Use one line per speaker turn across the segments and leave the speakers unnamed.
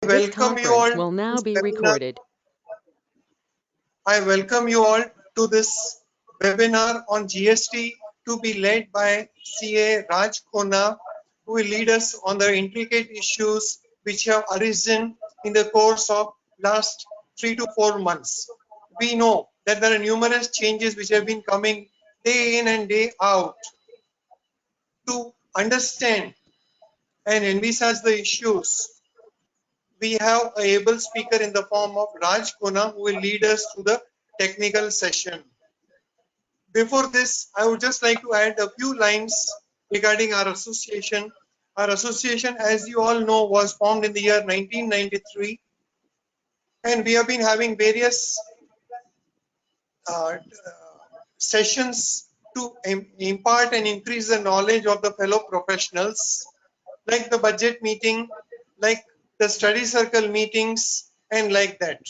This conference will now be recorded.
I welcome you all to this webinar on GST to be led by CA Raj Khanna, who will lead us on the intricate issues which have arisen in the course of last 3 to 4 months. We know that there are numerous changes which have been coming day in and day out. To understand and envisage the issues, we have an able speaker in the form of Raj Khanna, who will lead us through the technical session. Before this, I would just like to add a few lines regarding our association. Our association, as you all know, was formed in the year 1993, and we have been having various sessions to impart and increase the knowledge of the fellow professionals, like the budget meeting, like the study circle meetings, and like that.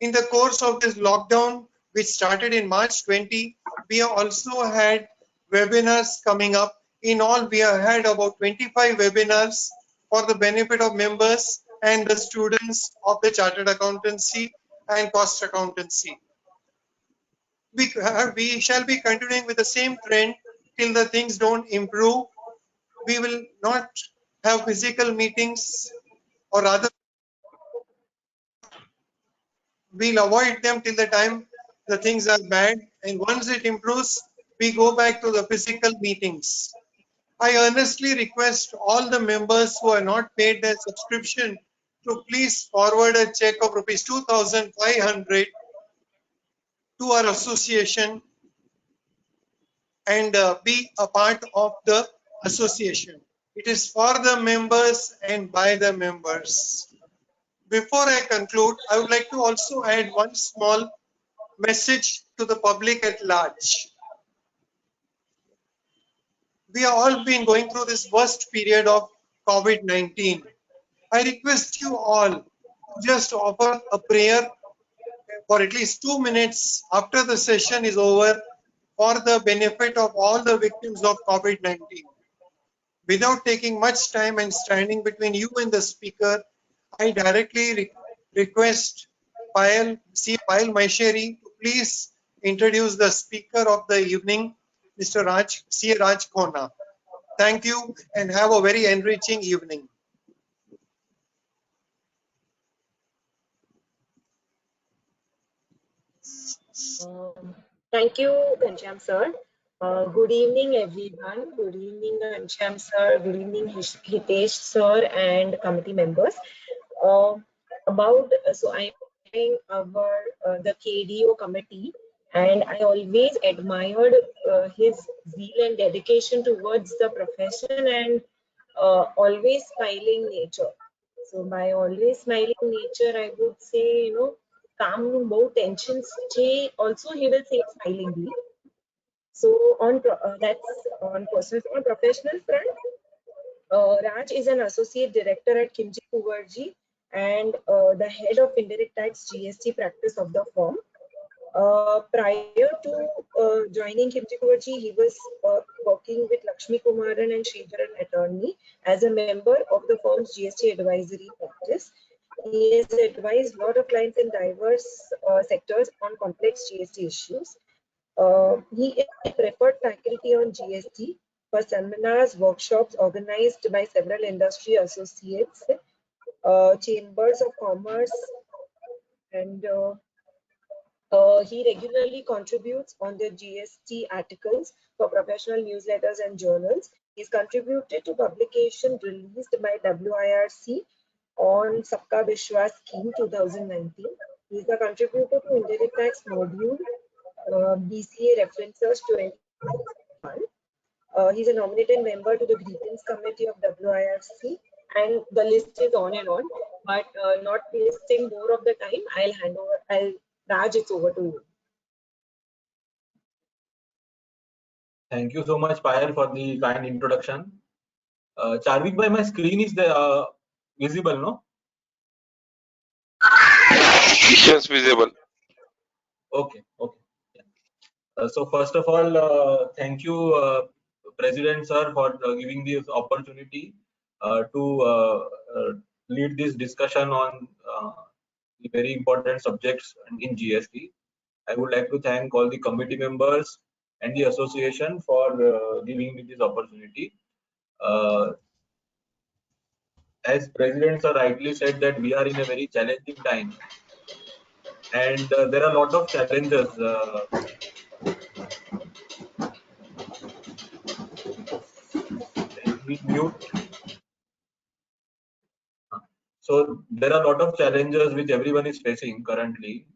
In the course of this lockdown, which started in March 20, we have also had webinars coming up. In all, we have had about 25 webinars for the benefit of members and the students of the Chartered Accountancy and Cost Accountancy. We shall be continuing with the same trend till the things don't improve. We will not have physical meetings, or rather we'll avoid them till the time the things are bad, and once it improves, we go back to the physical meetings. I earnestly request all the members who have not paid their subscription to please forward a check of rupees 2,500 to our association and be a part of the association. It is for the members and by the members. Before I conclude, I would like to also add one small message to the public at large. We have all been going through this worst period of COVID-19. I request you all to just offer a prayer for at least 2 minutes after the session is over for the benefit of all the victims of COVID-19. Without taking much time and standing between you and the speaker, I directly request C. Payal Maheshwari to please introduce the speaker of the evening, Mr. C. Raj Khanna. Thank you and have a very enriching evening.
Thank you, Ghanshyam sir. Good evening, everyone. Good evening, Ghanshyam sir. Good evening, Hitesh sir and committee members. So I'm the KDO committee, and I always admired his zeal and dedication towards the profession and always smiling nature. So by always smiling nature, I would say, calm both tensions. Also, he will say smilingly. So that's on personal. On professional front, Raj is an associate director at Kimchi Kuvarji and the head of indirect tax GST practice of the firm. Prior to joining Kimchi Kuvarji, he was working with Lakshmi Kumaran and Sridharan Attorney as a member of the firm's GST advisory practice. He has advised a lot of clients in diverse sectors on complex GST issues. He is a preferred faculty on GST for seminars, workshops organized by several industry associates, chambers of commerce, and he regularly contributes on the GST articles for professional newsletters and journals. He's contributed to publication released by WIRC on Sabka Vishwas Scheme 2019. He's a contributor to Indirect Tax Module, BCA References 2021. He's a nominated member to the Grievance Committee of WIRC, and the list is on and on. But not wasting more of the time, Raj, it's over to you.
Thank you so much, Payal, for the kind introduction. Charvik bhai, my screen is visible, no?
Yes, visible.
Okay. Yeah. So first of all, thank you, President sir, for giving this opportunity to lead this discussion on the very important subjects in GST. I would like to thank all the committee members and the association for giving me this opportunity. As President Sir rightly said that we are in a very challenging time, and there are a lot of challenges. Let me mute. So there are a lot of challenges which everyone is facing currently.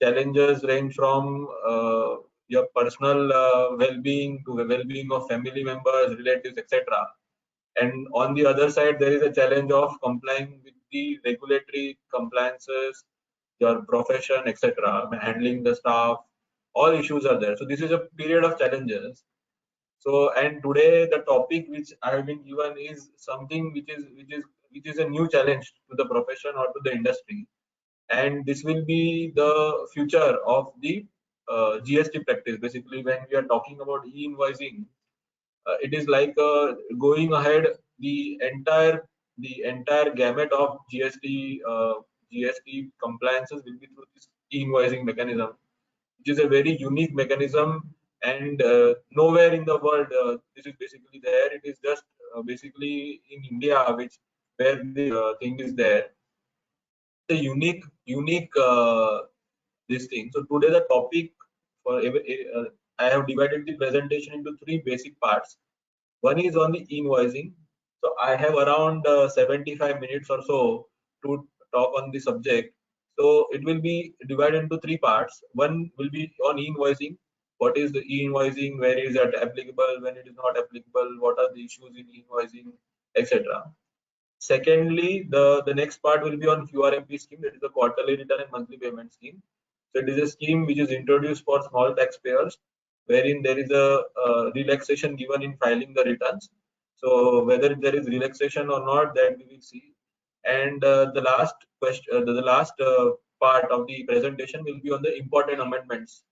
Challenges range from your personal well-being to the well-being of family members, relatives, etc. And on the other side, there is a challenge of complying with the regulatory compliances, your profession, etc. Handling the staff, all issues are there. So this is a period of challenges. So, and today the topic which I have been given is something which is a new challenge to the profession or to the industry, and this will be the future of the GST practice. Basically, when we are talking about e-invoicing, it is like going ahead the entire gamut of GST compliances will be through this e-invoicing mechanism, which is a very unique mechanism, and nowhere in the world this is basically there. It is just basically in India, which where the thing is there. The unique this thing. So today the topic for I have divided the presentation into three basic parts. One is on the invoicing. So I have around 75 minutes or so to talk on the subject. So it will be divided into three parts. One will be on invoicing. What is the invoicing? Where is it applicable? When it is not applicable? What are the issues in invoicing, etc. Secondly, the next part will be on QRMP scheme. That is the quarterly return and monthly payment scheme. So it is a scheme which is introduced for small taxpayers, wherein there is a relaxation given in filing the returns. So whether there is relaxation or not, that we will see. And the last question, the last part of the presentation will be on the important amendments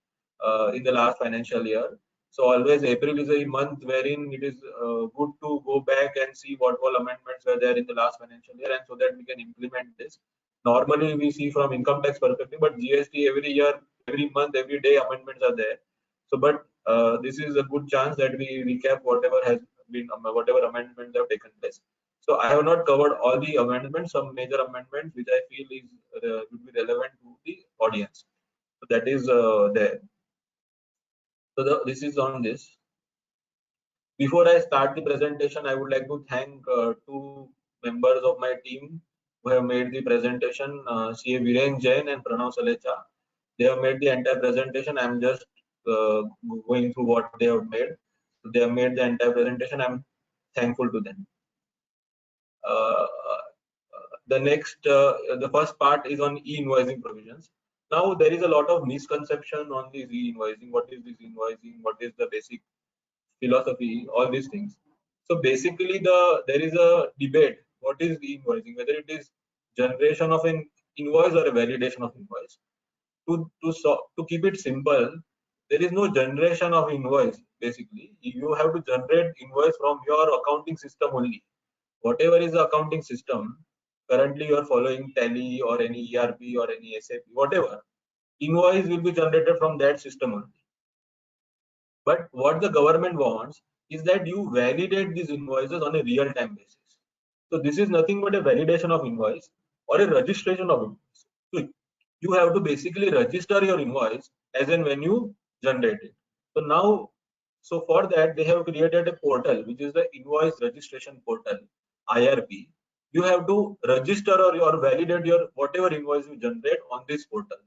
in the last financial year. So always April is a month wherein it is good to go back and see what all amendments were there in the last financial year, and so that we can implement this. Normally we see from income tax perspective, but GST every year, every month, every day amendments are there. So, but this is a good chance that we recap whatever has been, whatever amendments have taken place. So I have not covered all the amendments, some major amendments which I feel is would be relevant to the audience. So that is there. So this is on this. Before I start the presentation, I would like to thank two members of my team who have made the presentation, CA Viren Jain and Pranav Salecha. They have made the entire presentation. I'm just going through what they have made. So they have made the entire presentation. I'm thankful to them. The first part is on e-invoicing provisions. Now there is a lot of misconception on this e-invoicing. What is this invoicing? What is the basic philosophy? All these things. So basically, there is a debate. What is e-invoicing? Whether it is generation of an invoice or a validation of invoice. To keep it simple, there is no generation of invoice. Basically, you have to generate invoice from your accounting system only. Whatever is the accounting system, currently you are following Tally or any ERP or any SAP, whatever, invoice will be generated from that system only. But what the government wants is that you validate these invoices on a real-time basis. So this is nothing but a validation of invoice or a registration of invoice. So you have to basically register your invoice as and when you generate it. So now, so for that they have created a portal which is the invoice registration portal, IRP. You have to register or validate your whatever invoice you generate on this portal.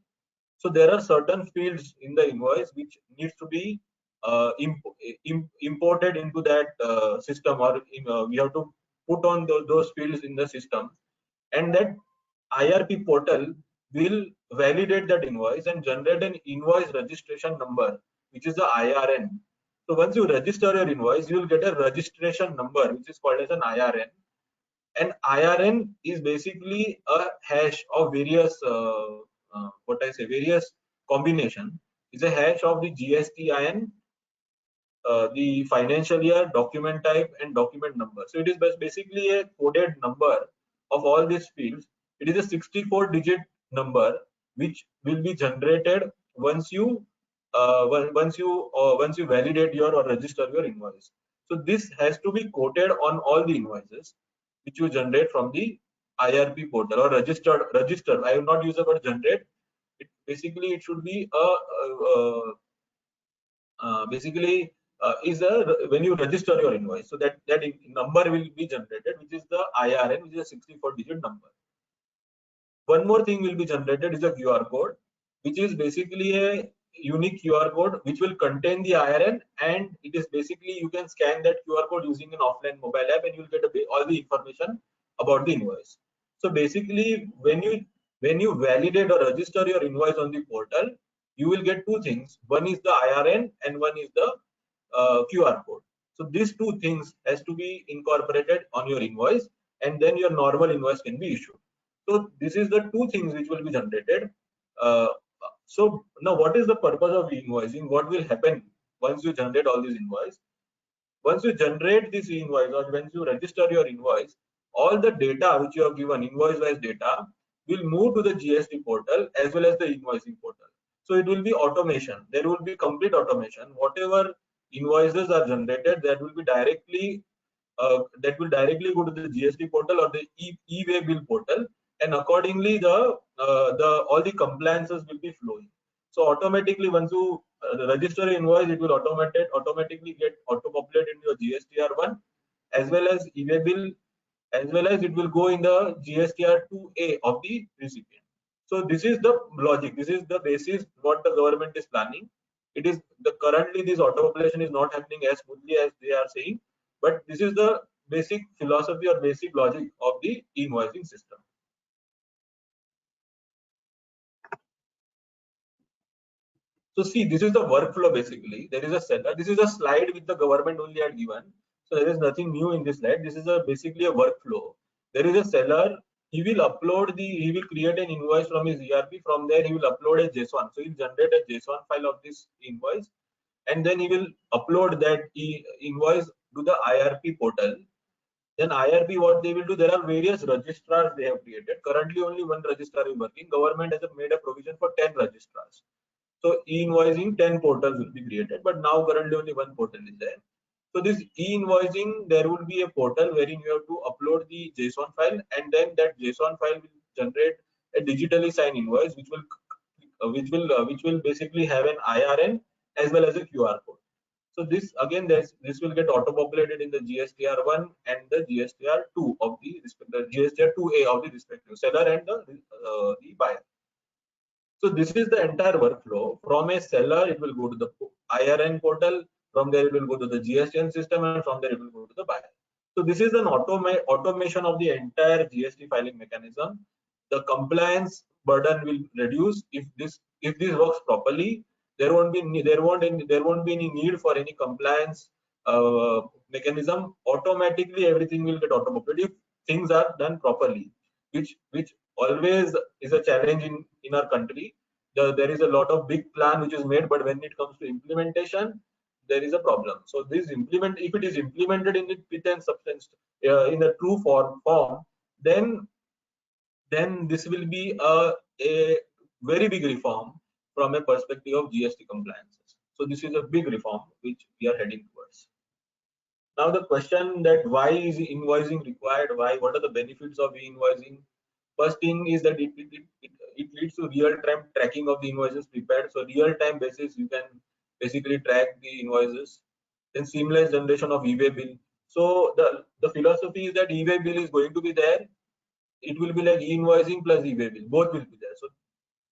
So there are certain fields in the invoice which needs to be imported into that system, or we have to put on those fields in the system, and that IRP portal will validate that invoice and generate an invoice registration number, which is the IRN. So once you register your invoice, you will get a registration number, which is called as an IRN. And IRN is basically a hash of various various combination. Is a hash of the GSTIN, the financial year, document type, and document number. So it is basically a coded number of all these fields, it is a 64-digit number which will be generated once you once you validate your or register your invoice. So this has to be quoted on all the invoices which you generate from the IRP portal or register. I will not use the word generate. Basically it should be basically is a when you register your invoice, so that number will be generated, which is the IRN, which is a 64-digit number. One more thing will be generated is a QR code, which is basically a unique QR code which will contain the IRN, and it is basically you can scan that QR code using an offline mobile app and you will get all the information about the invoice. So basically when you validate or register your invoice on the portal, you will get two things. One is the IRN and one is the QR code. So these two things has to be incorporated on your invoice, and then your normal invoice can be issued. So this is the two things which will be generated. So now what is the purpose of invoicing? What will happen once you generate all these invoice? Once you generate this invoice or once you register your invoice, all the data which you have given, invoice-wise data, will move to the GST portal as well as the invoicing portal. So it will be automation. There will be complete automation. Whatever invoices are generated, that will directly go to the GST portal or the e-way bill portal, and accordingly the all the compliances will be flowing. So automatically once you register an invoice, it will automatically get auto-populated in your GSTR1 as well as e-way bill, as well as it will go in the GSTR2A of the recipient. So this is the logic. This is the basis what the government is planning. It is currently this auto-population is not happening as smoothly as they are saying, but this is the basic philosophy or basic logic of the invoicing system. So see, this is the workflow basically. There is a seller. This is a slide which the government only had given. So there is nothing new in this slide. This is basically a workflow. There is a seller. He will create an invoice from his ERP. From there, he will upload a JSON. So he'll generate a JSON file of this invoice, and then he will upload that invoice to the IRP portal. Then IRP, what they will do, there are various registrars they have created. Currently, only one registrar is working. Government has made a provision for 10 registrars. So e-invoicing 10 portals will be created, but now currently only one portal is there. So this e-invoicing, there will be a portal wherein you have to upload the JSON file, and then that JSON file will generate a digitally signed invoice, which will basically have an IRN as well as a QR code. So this again, this will get auto-populated in the GSTR1 and the GSTR2 of the GSTR2A of the respective seller and the buyer. So this is the entire workflow. From a seller, it will go to the IRN portal. From there, it will go to the GSTN system, and from there, it will go to the buyer. So this is an automation of the entire GST filing mechanism. The compliance burden will reduce if this works properly. There won't be any need for any compliance mechanism. Automatically, everything will get automated if things are done properly, which always is a challenge in our country. There is a lot of big plan which is made, but when it comes to implementation, there is a problem. So if it is implemented in the pith and substance in a true form, then this will be a very big reform from a perspective of GST compliances. So this is a big reform which we are heading towards. Now the question that why is invoicing required? What are the benefits of invoicing? First thing is that it leads to real-time tracking of the invoices prepared. So real-time basis, you can basically track the invoices. Then seamless generation of e-way bill. So the philosophy is that e-way bill is going to be there. It will be like e-invoicing plus e-way bill. Both will be there. So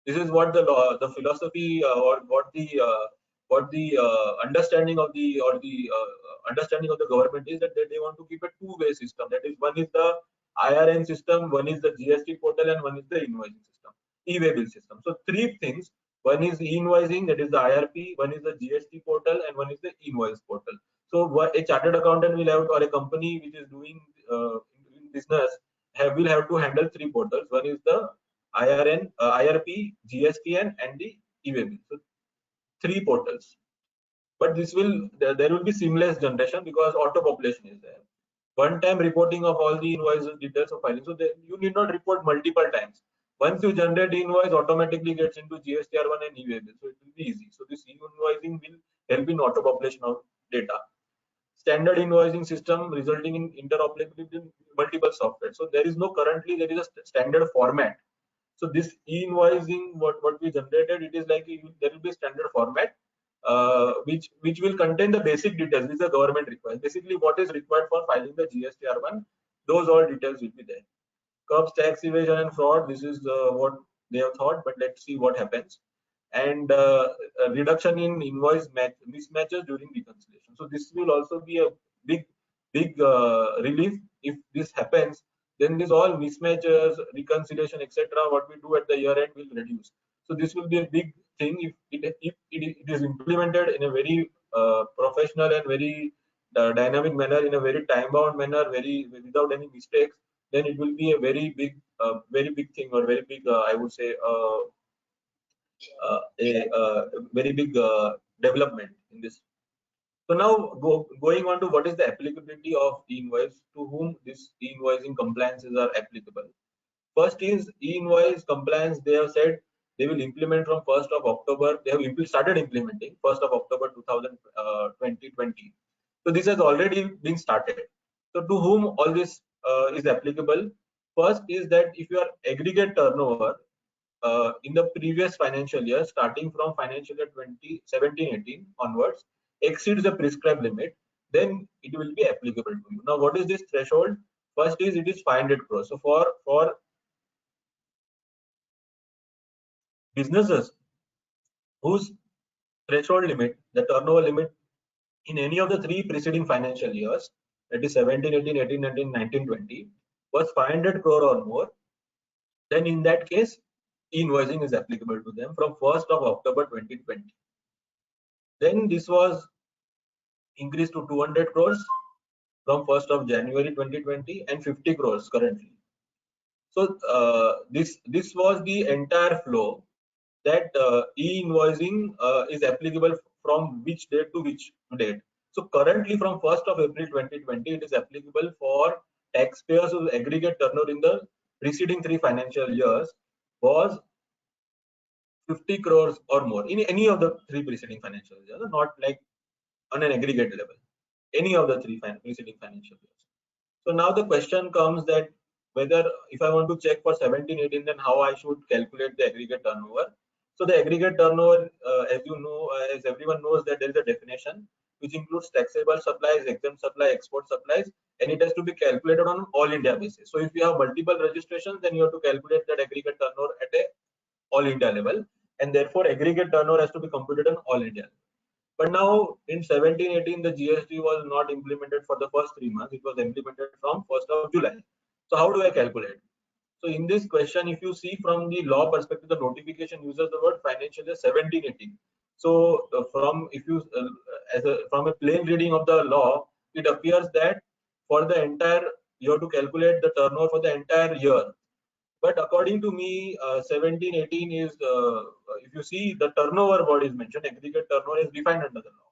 this is what the philosophy or what the understanding of the understanding of the government is, that they want to keep a two-way system. That is, one is the IRN system, one is the GST portal, and one is the invoicing system, e-way bill system. So three things. One is e-invoicing, that is the IRP, one is the GST portal, and one is the invoice portal. So what a chartered accountant will have, or a company which is doing business will have to handle three portals. One is the IRN, IRP, GSTN, and the e-way bill. So three portals. But there will be seamless generation because auto population is there. one-time reporting of all the invoices details of filing. So you need not report multiple times. Once you generate the invoice, automatically gets into GSTR1 and e-waybill, so it will be easy. So this e-invoicing will help in auto population of data. Standard invoicing system resulting in interoperability in multiple software. So there is a standard format. So this e-invoicing, what we generated, it is like there will be a standard format which will contain the basic details which the government requires. Basically, what is required for filing the GSTR1, those all details will be there. Curbs tax evasion and fraud. This is what they have thought, but let's see what happens. And a reduction in invoice mismatches during reconciliation. So this will also be a big relief if this happens. Then this all mismatches, reconciliation, etc. What we do at the year end will reduce. So this will be a big thing if it is implemented in a very professional and very dynamic manner, in a very time-bound manner, without any mistakes. Then it will be a very big thing, or very big, I would say, a very big development in this. So now going on to what is the applicability of e-invoice, to whom this e-invoicing compliances are applicable. First is e-invoice compliance. They have said they will implement from 1st of October. They have started implementing 1st of October 2020. So this has already been started. So to whom all this is applicable? First is that if your aggregate turnover in the previous financial year, starting from financial year 2017-18 onwards, exceeds the prescribed limit, then it will be applicable to you. Now, what is this threshold? First is it is 500 crores. So for businesses whose threshold limit, the turnover limit in any of the three preceding financial years, that is 17, 18, 18, 19, 19, 20, was 500 crore or more, then in that case, e-invoicing is applicable to them from 1st of October 2020. Then this was increased to 200 crores from 1st of January 2020 and 50 crores currently. So this was the entire flow, that e-invoicing is applicable from which date to which date. So currently from 1st of April 2020, it is applicable for taxpayers whose aggregate turnover in the preceding three financial years was 50 crores or more in any of the three preceding financial years, not like on an aggregate level, any of the three preceding financial years. So now the question comes that whether if I want to check for 17-18, then how I should calculate the aggregate turnover. So the aggregate turnover, as you know, as everyone knows, that there is a definition which includes taxable supplies, exempt supply, export supplies, and it has to be calculated on all India basis. So if you have multiple registrations, then you have to calculate that aggregate turnover at a all India level, and therefore aggregate turnover has to be computed on all India level. But now in 17-18, the GST was not implemented for the first 3 months. It was implemented from 1st of July. So how do I calculate? So in this question, if you see from the law perspective, the notification uses the word financial year 17-18. So from a plain reading of the law, it appears that for the entire, you have to calculate the turnover for the entire year. But according to me, 17-18 is, if you see the turnover what is mentioned, aggregate turnover is defined under the law.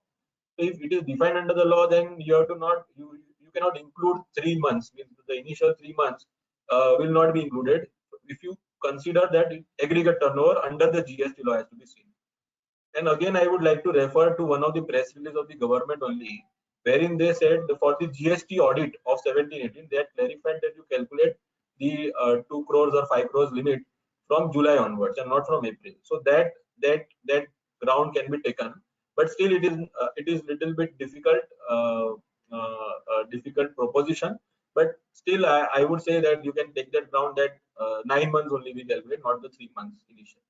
So if it is defined under the law, then you have to not, you cannot include 3 months. The initial 3 months will not be included if you consider that aggregate turnover under the GST law has to be seen. And again, I would like to refer to one of the press release of the government only, wherein they said for the GST audit of 17-18, they had clarified that you calculate the 2 crores or 5 crores limit from July onwards and not from April. So that ground can be taken, but still it is little bit difficult, difficult proposition. But still, I would say that you can take that ground that 9 months only we calculate, not the 3 months initially.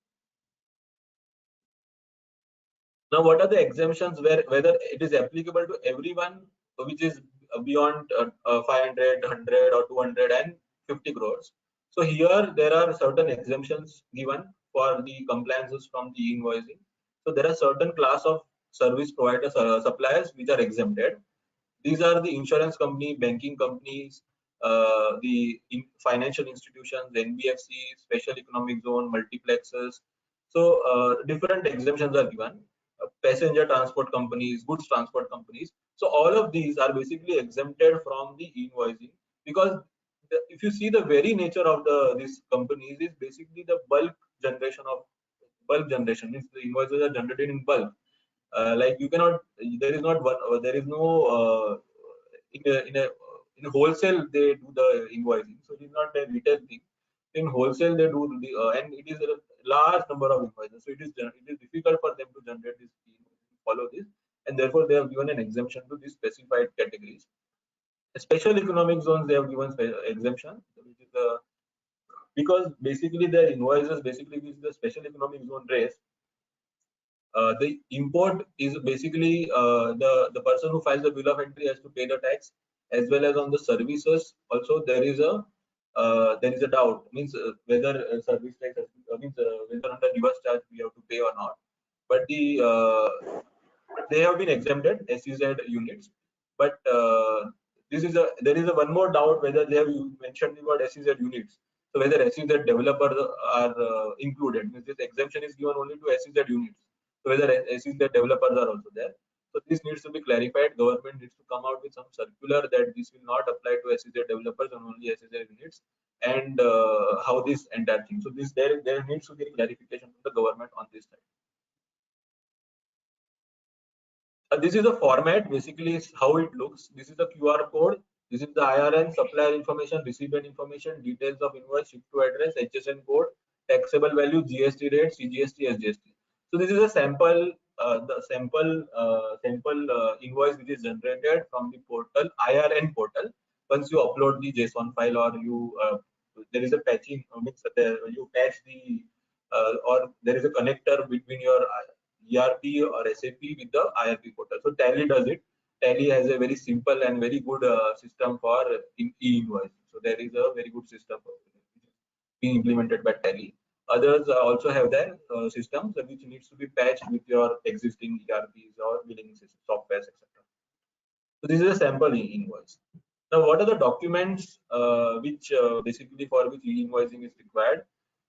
Now, what are the exemptions whether it is applicable to everyone which is beyond 500, 100 or 250 crores? So here there are certain exemptions given for the compliances from the invoicing. So there are certain class of service providers, suppliers which are exempted. These are the insurance company, banking companies, the financial institutions, NBFCs, special economic zone, multiplexes. So different exemptions are given. Passenger transport companies, goods transport companies. So all of these are basically exempted from the invoicing, because if you see the very nature of these companies is basically the bulk generation, means the invoices are generated in bulk. Like you cannot, there is not one, there is no in a wholesale they do the invoicing, so it is not a retail thing. In wholesale they do the and it is a large number of invoices, so it is difficult for them to generate this, follow this, and therefore they have given an exemption to these specified categories. Special economic zones, they have given exemption, which is the, because basically their invoices basically is the special economic zone race. The import is basically the person who files the bill of entry has to pay the tax, as well as on the services also there is a doubt, means whether service tax means whether under reverse charge we have to pay or not. But they have been exempted SEZ units, but there is a one more doubt whether they have mentioned the word SEZ units. So whether SEZ developers are included, means this exemption is given only to SEZ units. So whether SEZ developers are also there. So this needs to be clarified. Government needs to come out with some circular that this will not apply to SEZ developers and only SEZ units, and how this entire thing. So this there needs to be clarification from the government on this side. This is a format, basically is how it looks. This is the QR code. This is the IRN, supplier information, recipient information, details of invoice, ship to address, HSN code, taxable value, GST rate, CGST, SGST. So this is a sample, the sample invoice which is generated from the portal, IRN portal. Once you upload the JSON file, or you there is a patching, means you patch the or there is a connector between your ERP or SAP with the IRP portal. So Tally does it. Tally has a very simple and very good system for e-invoice. So there is a very good system being implemented by Tally. Others also have their systems which needs to be patched with your existing ERPs or billing softwares, etc. So this is a sample invoice. Now, what are the documents which basically for which e-invoicing is required?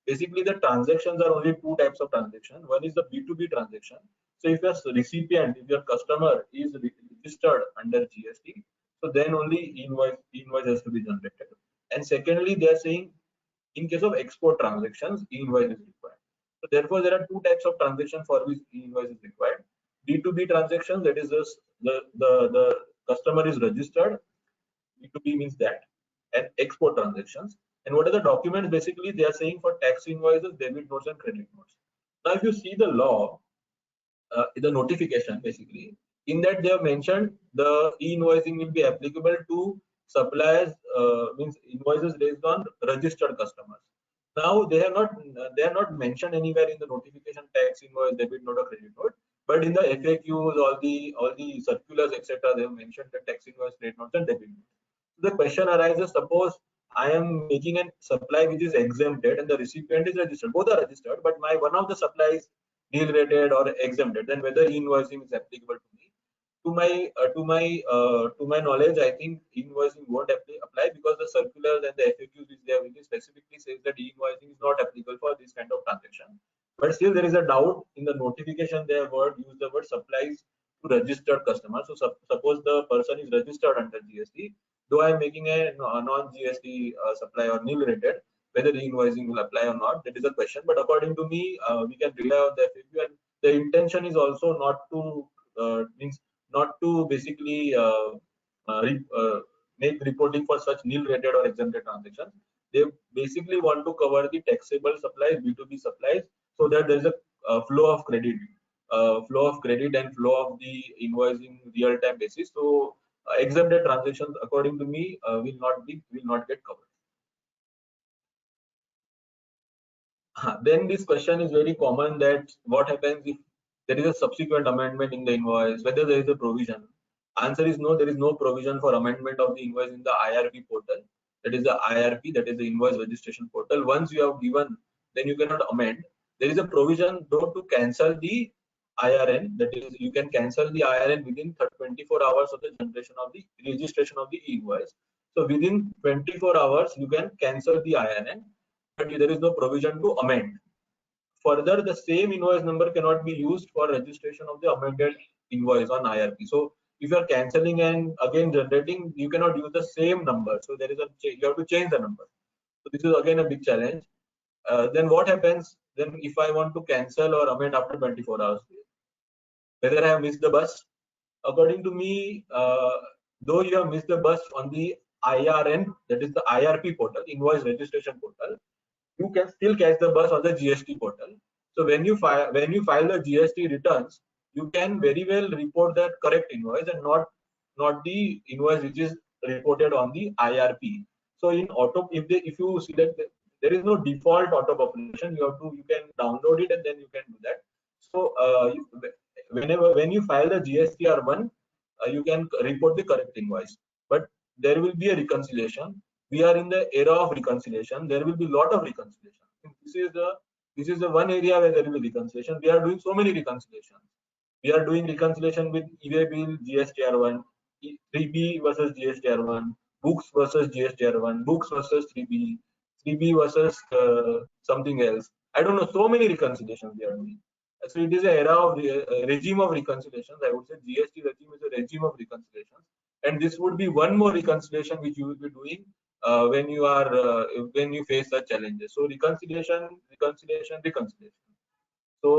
Basically, the transactions are only two types of transaction. One is the B2B transaction. So if your recipient, if your customer is registered under GST, so then only invoice has to be generated. And secondly, they are saying in case of export transactions, invoice is required. So therefore, there are two types of transaction for which invoice is required. B2B transaction, that is just the customer is registered. B2B means that, and export transactions. And what are the documents? Basically, they are saying for tax invoices, debit notes and credit notes. Now, if you see the law, the notification, basically, in that they have mentioned the e-invoicing will be applicable to suppliers, means invoices raised on registered customers. Now they are not mentioned anywhere in the notification tax invoice, debit note or credit note, but in the FAQs, all the circulars, etc., they have mentioned the tax invoice, credit notes and debit notes. So the question arises: suppose I am making a supply which is exempted and the recipient is registered. Both are registered, but my one of the supplies nil rated or exempted, then whether invoicing is applicable to me. To my knowledge, I think invoicing won't apply, because the circulars and the FAQs which they have specifically says that invoicing is not applicable for this kind of transaction. But still, there is a doubt in the notification. They have used the word supplies to registered customers. So suppose the person is registered under GST, though I am making a non-GST supply or nil rated, whether invoicing will apply or not, that is a question. But according to me, we can rely on the FAQ, and the intention is also not to means not to basically make reporting for such nil rated or exempted transactions. They basically want to cover the taxable supplies, B2B supplies, so that there is a flow of credit and flow of the invoicing real-time basis. So exempted transactions, according to me, will not get covered. Then this question is very common, that what happens if there is a subsequent amendment in the invoice, whether there is a provision. Answer is no, there is no provision for amendment of the invoice in the IRP portal. That is the IRP, that is the invoice registration portal. Once you have given, then you cannot amend. There is a provision though to cancel the IRN, that is you can cancel the IRN within 24 hours of the generation of the registration of the invoice. So within 24 hours you can cancel the IRN, but there is no provision to amend. Further, the same invoice number cannot be used for registration of the amended invoice on IRP. So if you are cancelling and again generating, you cannot use the same number. So there is a you have to change the number. So this is again a big challenge. Then what happens then if I want to cancel or amend after 24 hours? Whether I have missed the bus? According to me, though you have missed the bus on the IRN, that is the IRP portal, invoice registration portal, you can still catch the bus on the GST portal. So when you file the GST returns, you can very well report that correct invoice and not the invoice which is reported on the IRP. So in auto, if you select, there is no default auto population. You can download it and then you can do that. So when you file the GSTR1, you can report the correct invoice, but there will be a reconciliation. We are in the era of reconciliation. There will be a lot of reconciliation. This is the one area where there will be reconciliation. We are doing so many reconciliations. We are doing reconciliation with e-way bill, GSTR1, 3B versus GSTR1, books versus GSTR1, books versus 3B, 3B versus something else. I don't know. So many reconciliations we are doing. So it is an era of regime of reconciliations. I would say GST regime is a regime of reconciliations, and this would be one more reconciliation which you will be doing when you face such challenges. So reconciliation. So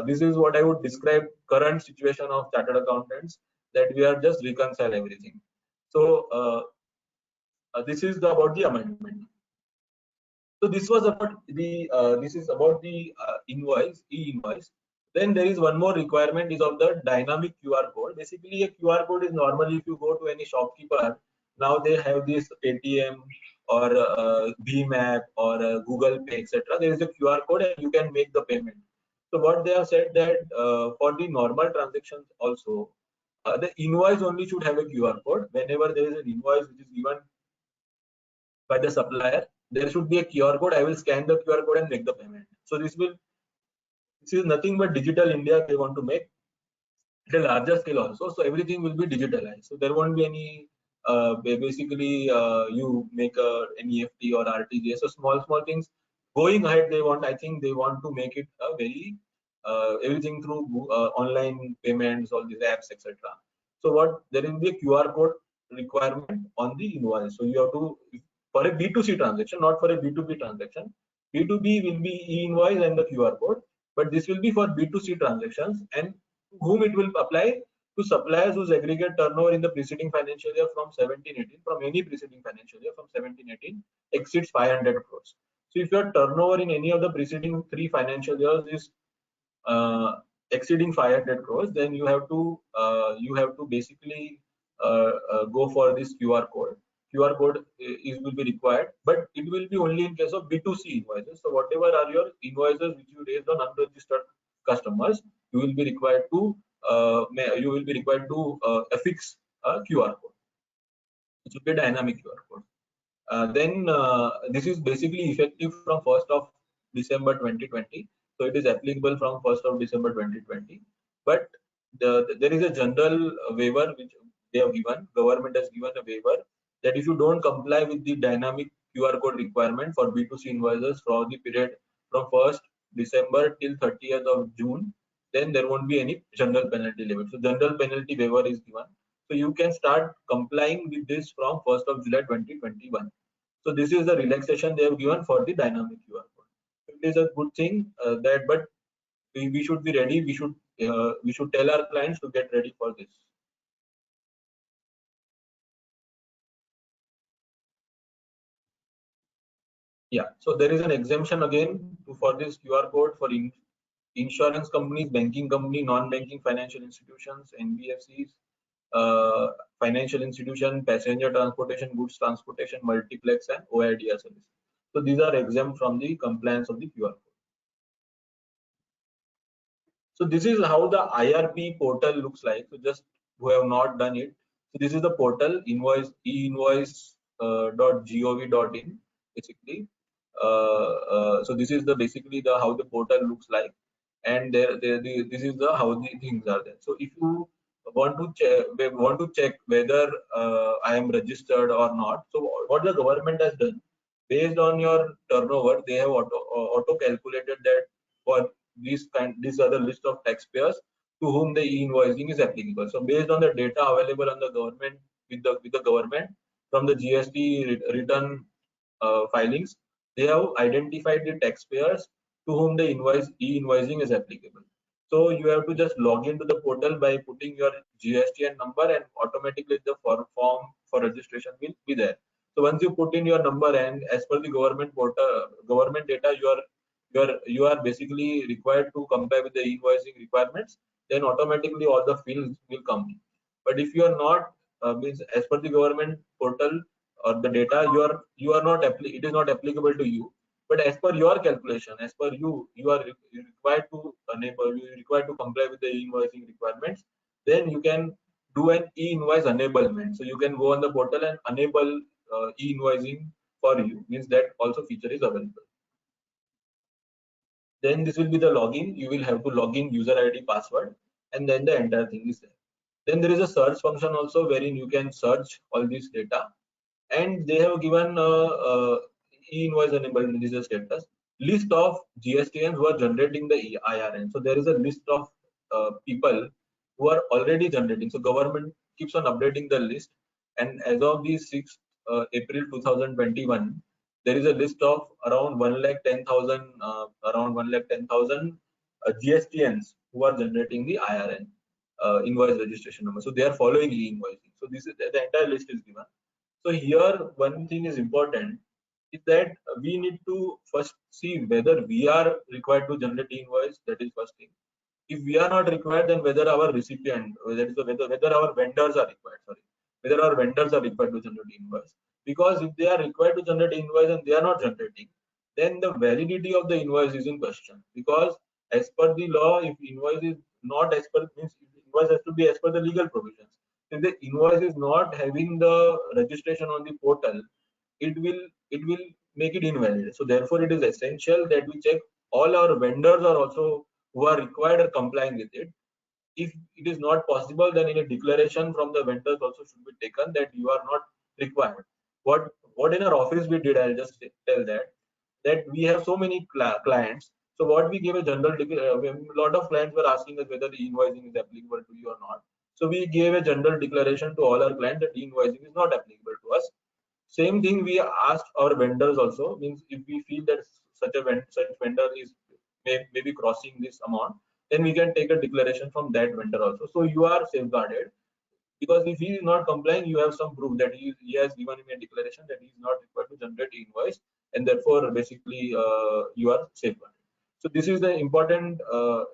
this is what I would describe current situation of chartered accountants, that we are just reconcile everything. So this is about the amendment. So this was about the this is about the invoice, e-invoice. Then there is one more requirement is of the dynamic QR code. Basically, a QR code is normally if you go to any shopkeeper, now they have this Paytm or Bheem app or Google Pay, etc. There is a QR code and you can make the payment. So what they have said that for the normal transactions also, the invoice only should have a QR code. Whenever there is an invoice which is given by the supplier, there should be a QR code. I will scan the QR code and make the payment. So this is nothing but digital India they want to make at a larger scale also. So everything will be digitalized. So there won't be any basically you make an EFT or RTGS. So small things. Going ahead, I think they want to make it a very everything through online payments, all these apps, etc. So there will be a QR code requirement on the invoice. So you have to, for a B2C transaction, not for a B2B transaction. B2B will be e-invoice and the QR code, but this will be for B2C transactions, and whom it will apply to suppliers whose aggregate turnover in the preceding financial year from 17-18, from any preceding financial year from 17-18 exceeds 500 crores. So if your turnover in any of the preceding 3 financial years is exceeding 500 crores, then you have to basically go for this QR code. QR code will be required, but it will be only in case of B2C invoices. So whatever are your invoices which you raised on unregistered customers, you will be required to affix a QR code. It should be a dynamic QR code. Then this is basically effective from 1st of December 2020. So it is applicable from 1st of December 2020. But there is a general waiver which they have given. Government has given a waiver that if you don't comply with the dynamic QR code requirement for B2C invoices for the period from 1st December till 30th of June, then there won't be any general penalty limit. So general penalty waiver is given. So you can start complying with this from 1st of July 2021. So this is the relaxation they have given for the dynamic QR code. So it is a good thing but we should be ready. We should tell our clients to get ready for this. Yeah, so there is an exemption again for this QR code for insurance companies, banking company, non-banking financial institutions, NBFCs, financial institution, passenger transportation, goods transportation, multiplex, and OIDR services. So these are exempt from the compliance of the QR code. So this is how the IRP portal looks like. So just who have not done it, so this is the portal einvoice.gov.in basically. So this is basically how the portal looks like, and this is how the things are there. So if you want to check whether I am registered or not, so what the government has done, based on your turnover, they have auto calculated that for these are the list of taxpayers to whom the e-invoicing is applicable. So based on the data available on the government with the government from the GST return filings, they have identified the taxpayers to whom the e-invoicing is applicable. So you have to just log into the portal by putting your GSTN number, and automatically the form for registration will be there. So once you put in your number, and as per the government portal, government data, you are basically required to comply with the invoicing requirements, then automatically all the fields will come. But if you are not, means as per the government portal or the data, you are not it is not applicable to you. But as per your calculation, as per you are required to enable, you required to comply with the invoicing requirements. Then you can do an e-invoice enablement. So you can go on the portal and enable e-invoicing for you. Means that also feature is available. Then this will be the login. You will have to log in user ID, password, and then the entire thing is there. Then there is a search function also, wherein you can search all this data, and they have given e-invoice enabled register status list of GSTNs who are generating the IRN. So there is a list of people who are already generating. So government keeps on updating the list, and as of the 6th April 2021, there is a list of around 1,10,000 GSTNs who are generating the IRN invoice registration number. So they are following e-invoicing. So this is the entire list is given. So here one thing is important is that we need to first see whether we are required to generate invoice. That is first thing. If we are not required, then whether our recipient, whether our vendors are required. Sorry, whether our vendors are required to generate invoice. Because if they are required to generate invoice and they are not generating, then the validity of the invoice is in question. Because as per the law, if invoice is not as per, means invoice has to be as per the legal provisions. If the invoice is not having the registration on the portal, it will make it invalid. So therefore it is essential that we check all our vendors are also who are required are complying with it. If it is not possible, then in a declaration from the vendors also should be taken that you are not required. What in our office we did, I'll just tell that we have so many clients. So what we gave a general, a lot of clients were asking us whether the invoicing is applicable to you or not. So we gave a general declaration to all our clients that invoicing is not applicable to us. Same thing we asked our vendors also. Means if we feel that such vendor is maybe crossing this amount, then we can take a declaration from that vendor also. So you are safeguarded, because if he is not complying, you have some proof that he has given him a declaration that he is not required to generate invoice, and therefore basically you are safeguarded. So this is the important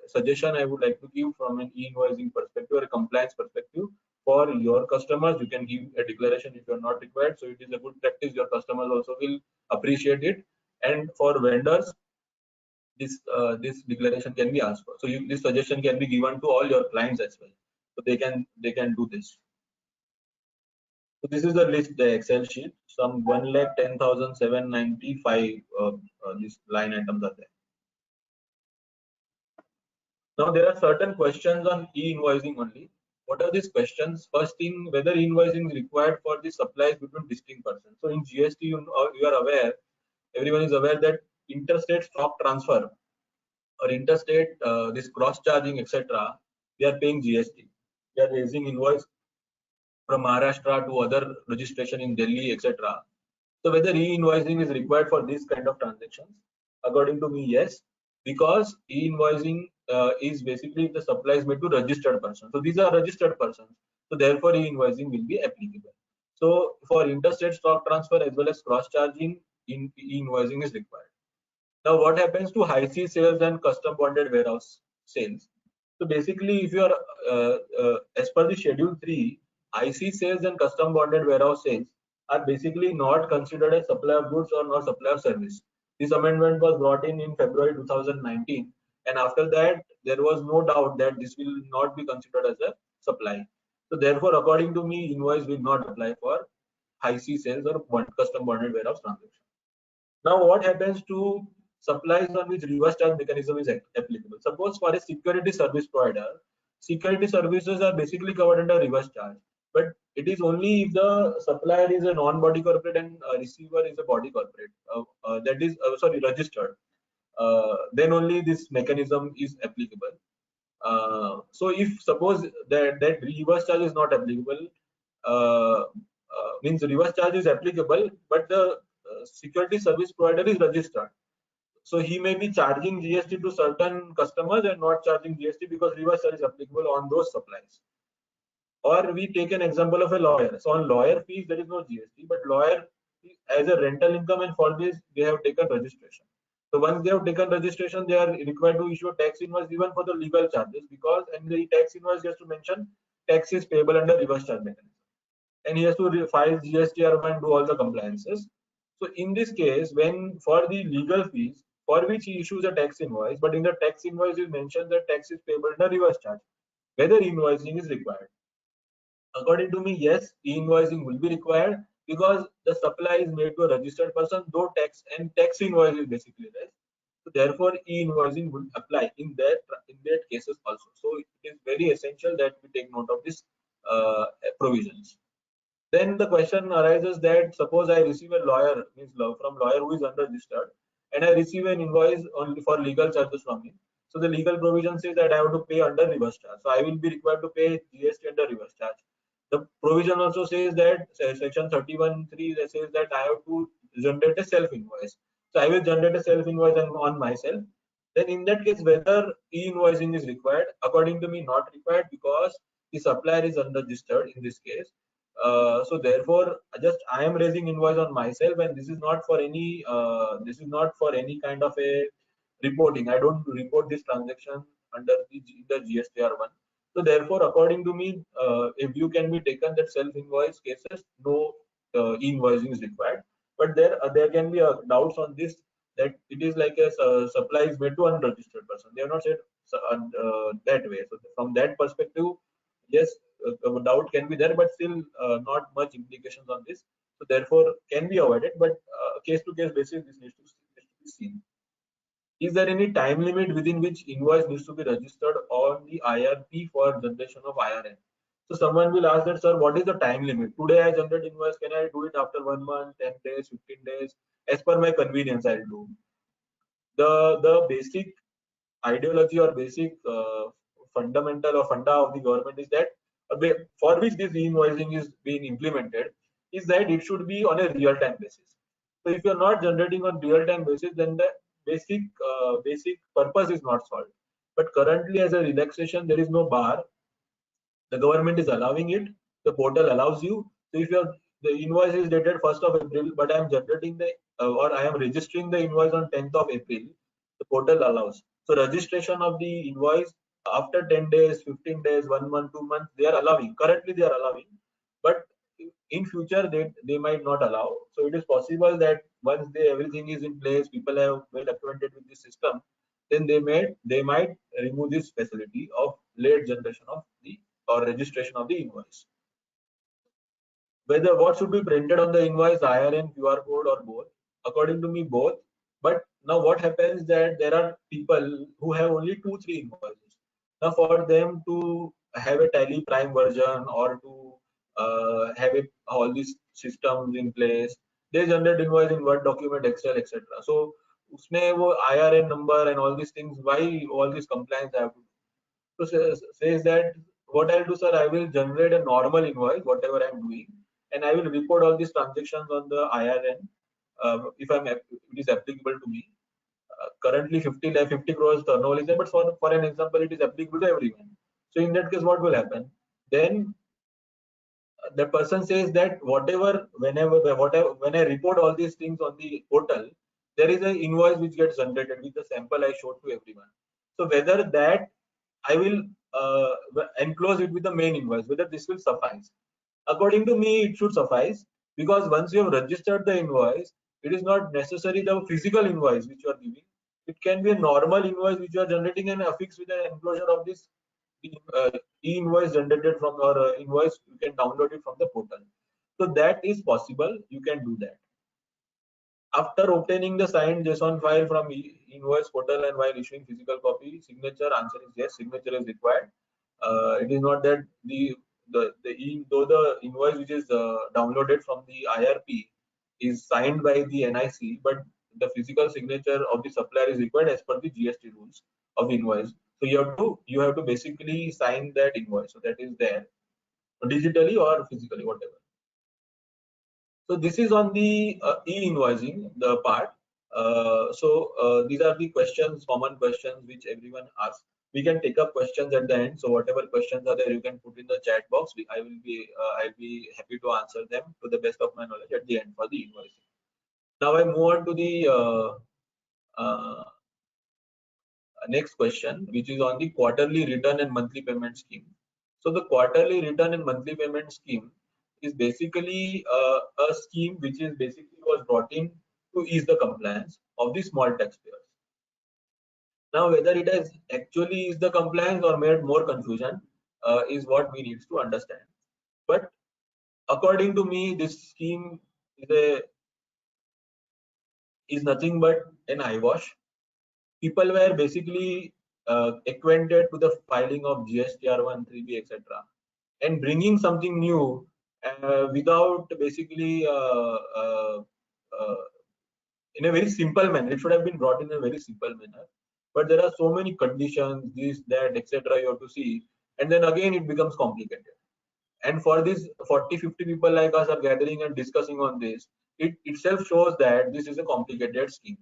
suggestion I would like to give from an e-invoicing perspective or a compliance perspective. For your customers, you can give a declaration if you are not required. So it is a good practice. Your customers also will appreciate it. And for vendors, this declaration can be asked for. So this suggestion can be given to all your clients as well. So they can do this. So this is the list, the Excel sheet. Some 1,10,795 these line items are there. Now there are certain questions on e-invoicing only. What are these questions? First thing, whether invoicing is required for the supplies between distinct persons. So in GST, you are aware, everyone is aware that interstate stock transfer or interstate this cross charging, etc., we are paying GST. We are raising invoice from Maharashtra to other registration in Delhi, etc. So whether e-invoicing is required for these kind of transactions, according to me, yes, because e-invoicing is basically the supplies made to registered persons. So these are registered persons. So therefore e-invoicing will be applicable. So for interstate stock transfer as well as cross charging, e-invoicing is required. Now what happens to high sea sales and custom bonded warehouse sales? So basically, if you are as per the schedule 3, IC sales and custom bonded warehouse sales are basically not considered as supply of goods or not supply of service. This amendment was brought in February 2019, and after that there was no doubt that this will not be considered as a supply. So therefore, according to me, invoice will not apply for high sea sales or custom bonded warehouse transactions. Now what happens to supplies on which reverse charge mechanism is applicable? Suppose for a security service provider, security services are basically covered under reverse charge, but it is only if the supplier is a non-body corporate and receiver is a body corporate, that is registered, then only this mechanism is applicable. So if suppose that reverse charge is not applicable, uh, means reverse charge is applicable, but the security service provider is registered. So he may be charging GST to certain customers and not charging GST because reverse charge is applicable on those supplies. Or we take an example of a lawyer. So on lawyer fees there is no GST, but lawyer as a rental income, and for this they have taken registration. So once they have taken registration, they are required to issue a tax invoice even for the legal charges, because and the tax invoice just to mention tax is payable under reverse charge mechanism, and he has to file GSTR and do all the compliances. So in this case, when for the legal fees for which he issues a tax invoice, but in the tax invoice is mentioned that tax is payable under reverse charge, whether invoicing is required. According to me, yes, e-invoicing will be required because the supply is made to a registered person, though tax invoice is basically less. So therefore, e-invoicing would apply in that cases also. So it is very essential that we take note of this provisions. Then the question arises that suppose I receive a lawyer, means from lawyer who is unregistered, and I receive an invoice only for legal charges from him. So the legal provision says that I have to pay under reverse charge. So I will be required to pay GST under reverse charge. The provision also says that section 31(3) that says that I have to generate a self invoice. So I will generate a self invoice on myself. Then in that case, whether e-invoicing is required, according to me, not required because the supplier is unregistered in this case. So therefore, just I am raising invoice on myself, and this is not for any kind of a reporting. I don't report this transaction under the GSTR one. So therefore, according to me, a view can be taken that self-invoice cases, no e-invoicing is required. But there can be doubts on this, that it is like a supply is made to unregistered person. They have not said that way. So from that perspective, yes, doubt can be there, but still not much implications on this. So therefore, can be avoided. But case to case basis, this needs to be seen. Is there any time limit within which invoice needs to be registered on the IRP for generation of IRN? So someone will ask that, sir, what is the time limit? Today I generate invoice, can I do it after 1 month, 10 days, 15 days? As per my convenience, I'll do. The basic ideology or basic fundamental or funda of the government is that for which this invoicing is being implemented is that it should be on a real-time basis. So if you're not generating on real-time basis, then the basic purpose is not solved. But currently, as a relaxation, there is no bar. The government is allowing it. The portal allows you. So if the invoice is dated 1st of April, but I am generating the or I am registering the invoice on 10th of April, the portal allows. So registration of the invoice after 10 days, 15 days, 1 month, 2 months, they are allowing. Currently, they are allowing, but in future they might not allow. So it is possible that once everything is in place, people have well acquainted with the system, then they might remove this facility of late generation of the or registration of the invoice. Whether what should be printed on the invoice, IRN, QR code, or both? According to me, both. But now what happens that there are people who have only 2-3 invoices. Now for them to have a Tally Prime version or to have all these systems in place, they generate invoice in Word document, Excel, etc. So उसमें वो IRN number and all these things, why all these compliance I have to do? So says that what I'll do, sir, I will generate a normal invoice, whatever I'm doing, and I will report all these transactions on the IRN if it is applicable to me. Currently 50 crores turnover is there, but for an example, it is applicable to everyone. So in that case, what will happen? Then the person says that when I report all these things on the portal, there is an invoice which gets generated with the sample I showed to everyone. So whether that I will enclose it with the main invoice, whether this will suffice. According to me, it should suffice, because once you have registered the invoice, it is not necessary the physical invoice which you are giving. It can be a normal invoice which you are generating and affix with the enclosure of this e-invoice generated from your invoice. You can download it from the portal. So that is possible. You can do that. After obtaining the signed JSON file from invoice portal and while issuing physical copy, signature, answer is yes, signature is required. It is not that though the invoice which is downloaded from the IRP is signed by the NIC, but the physical signature of the supplier is required as per the GST rules of invoice. So you have to basically sign that invoice. So that is there digitally or physically, whatever. So this is on the e-invoicing, the part. These are the questions, common questions which everyone asks. We can take up questions at the end. So whatever questions are there, you can put in the chat box. I'll be happy to answer them to the best of my knowledge at the end for the invoicing. Now I move on to the uh, next question, which is on the quarterly return and monthly payment scheme. So the quarterly return and monthly payment scheme is basically a scheme which is basically was brought in to ease the compliance of the small taxpayers. Now, whether it has actually eased the compliance or made more confusion is what we need to understand. But according to me, this scheme is nothing but an eyewash. People were basically acquainted to the filing of GSTR1, 3B, etc. And bringing something new without basically in a very simple manner. It should have been brought in a very simple manner. But there are so many conditions, this, that, etc. you have to see. And then again, it becomes complicated. And for these 40-50 people like us are gathering and discussing on this, it itself shows that this is a complicated scheme.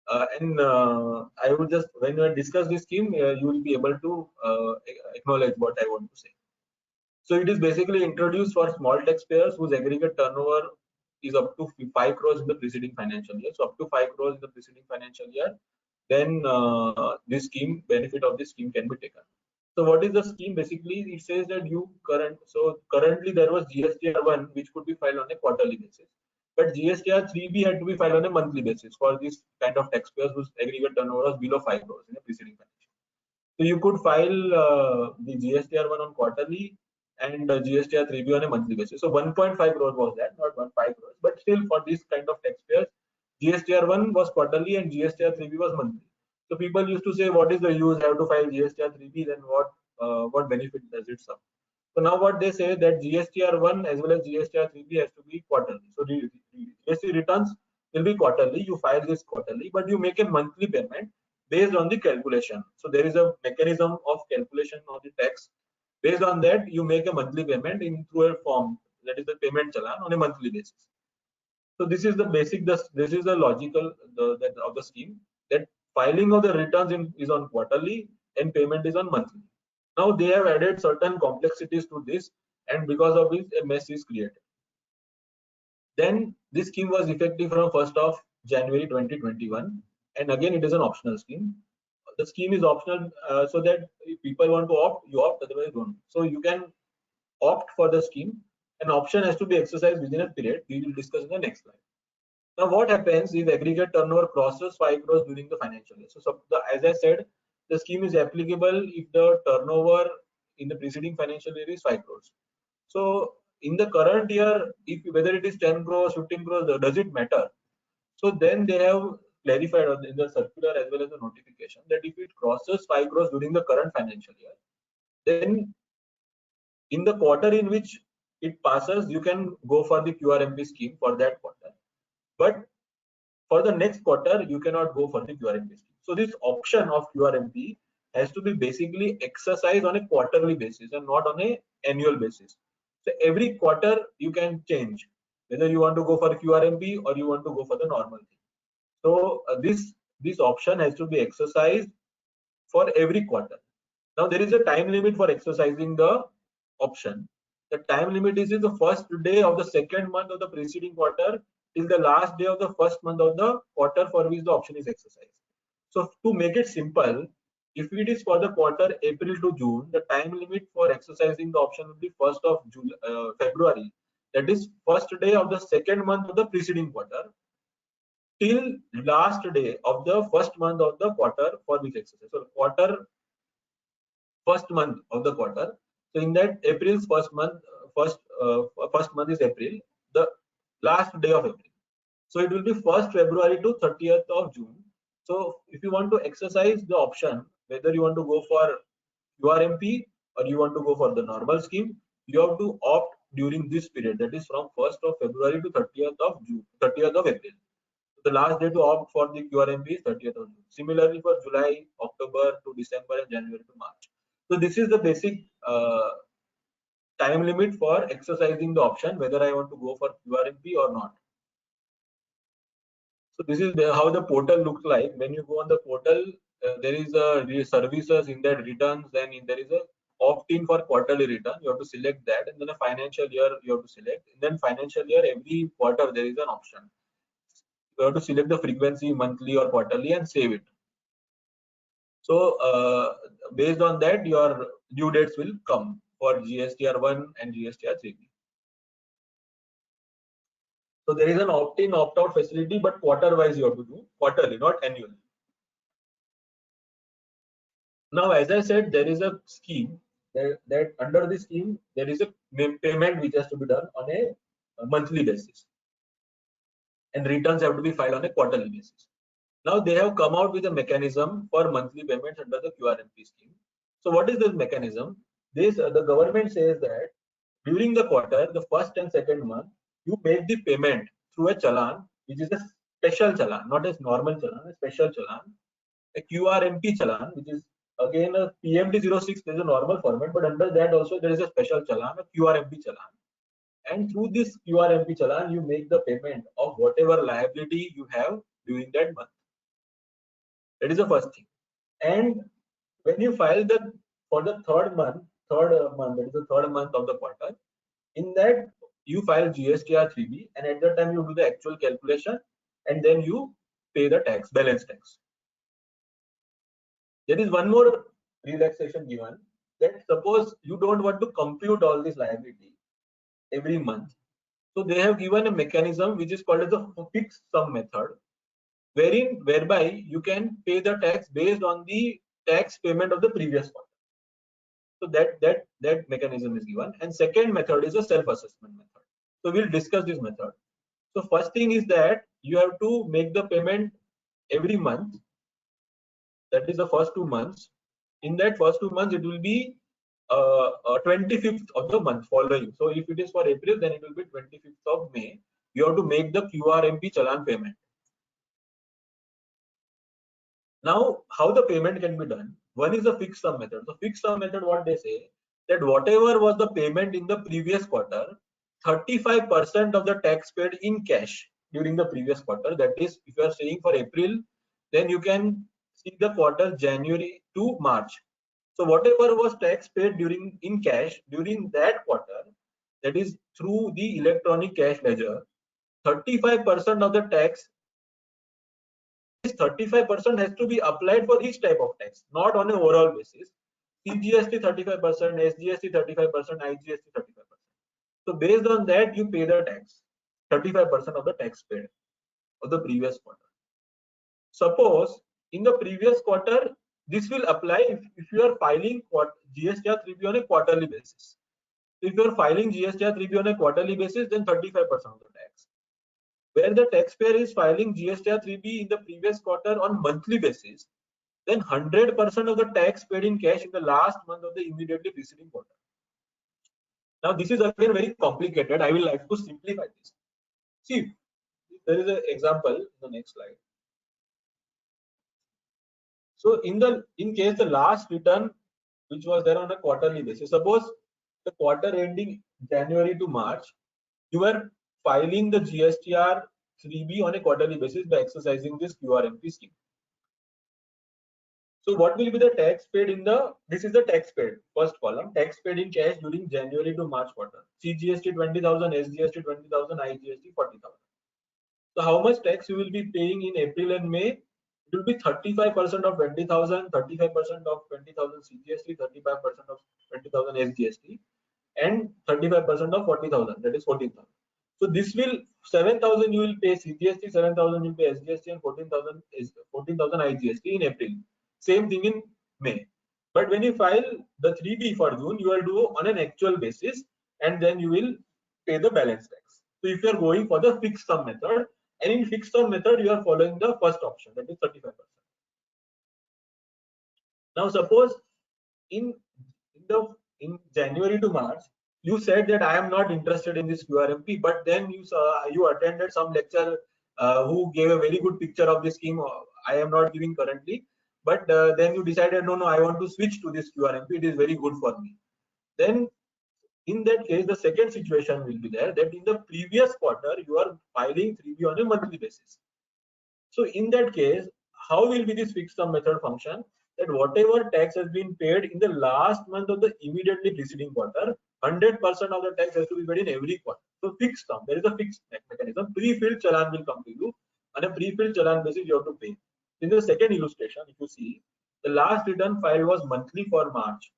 I would just, when you discuss this scheme, you will be able to acknowledge what I want to say. So it is basically introduced for small taxpayers whose aggregate turnover is up to 5 crores in the preceding financial year. So up to 5 crores in the preceding financial year, then this scheme, benefit of this scheme can be taken. So what is the scheme? Basically, it says that currently there was GSTR1 which could be filed on a quarterly basis, but GSTR3B had to be filed on a monthly basis for this kind of taxpayers whose aggregate turnover was below 5 crores in the preceding financial. So you could file the GSTR1 on quarterly and GSTR3B on a monthly basis. So 1.5 crores was that, not 1.5 crores, but still for this kind of taxpayers, GSTR1 was quarterly and GSTR3B was monthly. So people used to say, what is the use? Have to file GSTR3B, then what benefit does it serve? So now what they say that GSTR1 as well as GSTR3B has to be quarterly. So GST returns will be quarterly. You file this quarterly, but you make a monthly payment based on the calculation. So there is a mechanism of calculation of the tax. Based on that, you make a monthly payment in through a form, that is the payment challan, on a monthly basis. So this is the basic. This is the logical of the scheme, that filing of the returns is on quarterly and payment is on monthly. Now they have added certain complexities to this, and because of this, a mess is created. Then this scheme was effective from 1st of January 2021, and again it is an optional scheme. The scheme is optional, so that if people want to opt, you opt, otherwise don't. So you can opt for the scheme. An option has to be exercised within a period. We will discuss in the next slide. Now, what happens if aggregate turnover crosses 5 crores during the financial year? So as I said, the scheme is applicable if the turnover in the preceding financial year is 5 crores. So in the current year, if whether it is 10 crores, 15 crores, does it matter? So then they have clarified in the circular as well as the notification that if it crosses 5 crores during the current financial year, then in the quarter in which it passes, you can go for the QRMP scheme for that quarter. But for the next quarter, you cannot go for the QRMP scheme. So this option of QRMP has to be basically exercised on a quarterly basis and not on a annual basis. So every quarter you can change whether you want to go for QRMP or you want to go for the normal thing. So this option has to be exercised for every quarter. Now there is a time limit for exercising the option. The time limit is the first day of the second month of the preceding quarter till the last day of the first month of the quarter for which the option is exercised. So to make it simple, if it is for the quarter April to June, the time limit for exercising the option will be 1st of February. That is first day of the second month of the preceding quarter till last day of the first month of the quarter for which exercise. So first month of the quarter. So in that April's first month is April, the last day of April. So it will be 1st February to 30th of June. So if you want to exercise the option, whether you want to go for QRMP or you want to go for the normal scheme, you have to opt during this period, that is from 1st of February to 30th of June, 30th of April. The last day to opt for the QRMP is 30th of June. Similarly for July, October to December and January to March. So this is the basic time limit for exercising the option whether I want to go for QRMP or not. So this is how the portal looks like. When you go on the portal, there is a services in that returns, then there is a opt-in for quarterly return. You have to select that, and then a financial year you have to select. And then financial year, every quarter there is an option. You have to select the frequency, monthly or quarterly, and save it. So based on that, your due dates will come for GSTR1 and GSTR3B. So there is an opt-in, opt-out facility, but quarter-wise you have to do, quarterly, not annually. Now, as I said, there is a scheme that under the scheme there is a payment which has to be done on a monthly basis, and returns have to be filed on a quarterly basis. Now they have come out with a mechanism for monthly payments under the QRMP scheme. So what is this mechanism? The government says that during the quarter, the first and second month, you make the payment through a challan, which is a special challan, not a normal challan, a special challan, a QRMP challan, which is again a PMT06. There is a normal format, but under that also there is a special challan, a QRMP challan. And through this QRMP challan, you make the payment of whatever liability you have during that month. That is the first thing. And when you file for the third month, that is the third month of the quarter, in that you file GSTR3B, and at that time you do the actual calculation, and then you pay the tax, balance tax. There is one more relaxation given, that suppose you don't want to compute all this liability every month. So they have given a mechanism which is called as a fixed sum method, whereby you can pay the tax based on the tax payment of the previous quarter. So that mechanism is given. And second method is a self-assessment method. So we'll discuss this method. So first thing is that you have to make the payment every month. That is the first 2 months. In that first 2 months, it will be 25th of the month following. So if it is for April, then it will be 25th of May. You have to make the QRMP challan payment. Now, how the payment can be done? One is the fixed sum method. So fixed sum method, what they say, that whatever was the payment in the previous quarter, 35% of the tax paid in cash during the previous quarter. That is, if you are saying for April, then you can see the quarter January to March. So whatever was tax paid in cash during that quarter, that is through the electronic cash ledger, 35% of the tax, this 35% has to be applied for each type of tax, not on an overall basis. CGST 35%, SGST 35%, IGST 35%. So based on that, you pay the tax, 35% of the tax paid of the previous quarter. Suppose in the previous quarter, this will apply if you are filing GSTR3B on a quarterly basis. If you are filing GSTR3B on a quarterly basis, then 35% of the tax. Where the taxpayer is filing GSTR3B in the previous quarter on monthly basis, then 100% of the tax paid in cash in the last month of the immediately preceding quarter. Now this is again very complicated. I will like to simplify this. See, there is an example in the next slide. So in case the last return which was there on a quarterly basis, suppose the quarter ending January to March, you were filing the GSTR3B on a quarterly basis by exercising this QRMP scheme. So what will be the tax paid in this is the tax paid, first column, tax paid in cash during January to March quarter. CGST 20,000, SGST 20,000, IGST 40,000. So how much tax you will be paying in April and May? It will be 35% of 20,000, 35% of 20,000 CGST, 35% of 20,000 SGST, and 35% of 40,000, that is 14,000. So this will 7,000 you will pay CGST, 7,000 you will pay SGST, and 14,000 IGST in April. Same thing in May. But when you file the 3B for June, you will do on an actual basis, and then you will pay the balance tax. So if you are going for the fixed sum method, and in fixed sum method, you are following the first option, that is 35%. Now suppose in January to March, you said that I am not interested in this QRMP, but then you attended some lecture who gave a very good picture of this scheme. I am not giving currently, but then you decided, no, I want to switch to this QRMP. It is very good for me. Then in that case, the second situation will be there, that in the previous quarter you are filing 3B on a monthly basis. So in that case, how will be this fixed sum method function? That whatever tax has been paid in the last month of the immediately preceding quarter, 100% of the tax has to be paid in every quarter. So fixed sum, there is a fixed mechanism. Pre-filled challan will come to you. On a pre-filled challan basis, you have to pay. In the second illustration, if you see, the last return filed was monthly for March.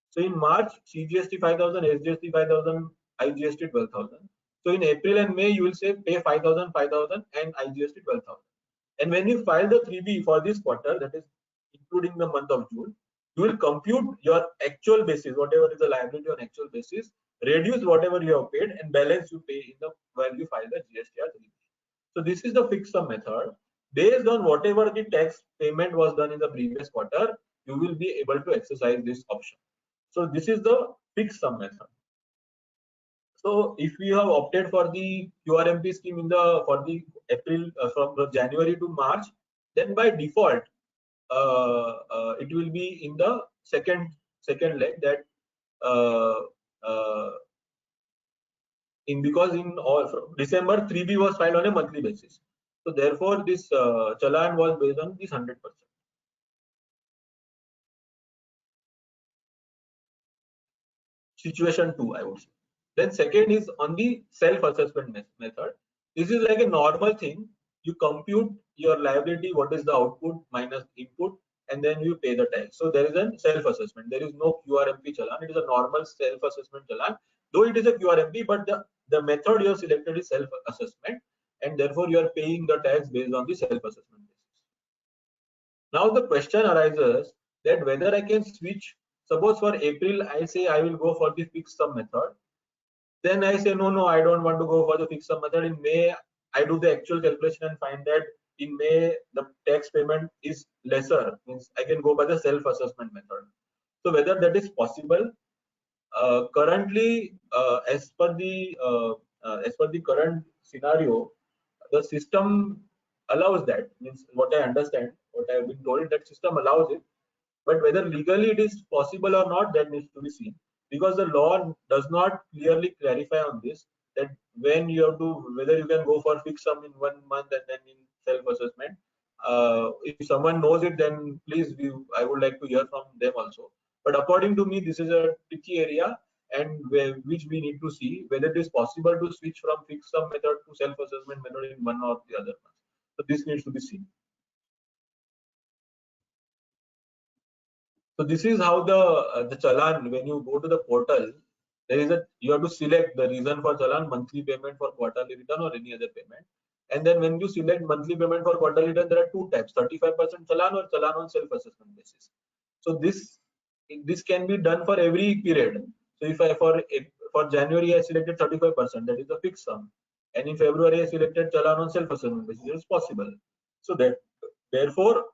So in March, CGST 5,000, SGST 5,000, IGST 12,000. So in April and May, you will say pay 5,000, 5,000, and IGST 12,000. And when you file the 3B for this quarter, that is including the month of June, you will compute your actual basis, whatever is the liability on actual basis, reduce whatever you have paid, and balance you pay in the while you file the GSTR 3B. So this is the fixed sum method. Based on whatever the tax payment was done in the previous quarter, you will be able to exercise this option. So this is the fixed sum method. So if we have opted for the QRMP scheme in the for the April from January to March, then by default it will be in the second leg, that because in all from December 3B was filed on a monthly basis. So therefore this challan was based on this 100%. Situation 2, I would say. Then second is on the self-assessment method. This is like a normal thing. You compute your liability, what is the output minus input, and then you pay the tax. So there is a self-assessment. There is no QRMP challan. It is a normal self-assessment challan. Though it is a QRMP, but the method you have selected is self-assessment, and therefore you are paying the tax based on the self-assessment basis. Now the question arises that whether I can switch. Suppose for April, I say I will go for the fixed sum method. Then I say, no, I don't want to go for the fixed sum method. In May, I do the actual calculation and find that in May, the tax payment is lesser. Means I can go by the self-assessment method. So whether that is possible, currently, as per the current scenario, the system allows that. Means what I understand, what I have been told, that system allows it. But whether legally it is possible or not, that needs to be seen, because the law does not clearly clarify on this, that when you have to, whether you can go for fixed sum in 1 month and then in self-assessment. If someone knows it, then please, I would like to hear from them also. But according to me, this is a tricky area, and which we need to see whether it is possible to switch from fixed sum method to self-assessment method in one or the other month. So this needs to be seen. So this is how the challan, when you go to the portal, there is you have to select the reason for challan, monthly payment for quarterly return or any other payment. And then when you select monthly payment for quarterly return, there are two types: 35% challan or challan on self-assessment basis. So this can be done for every period. So if I for January I selected 35%, that is the fixed sum, and in February I selected challan on self-assessment basis, it is possible. So that therefore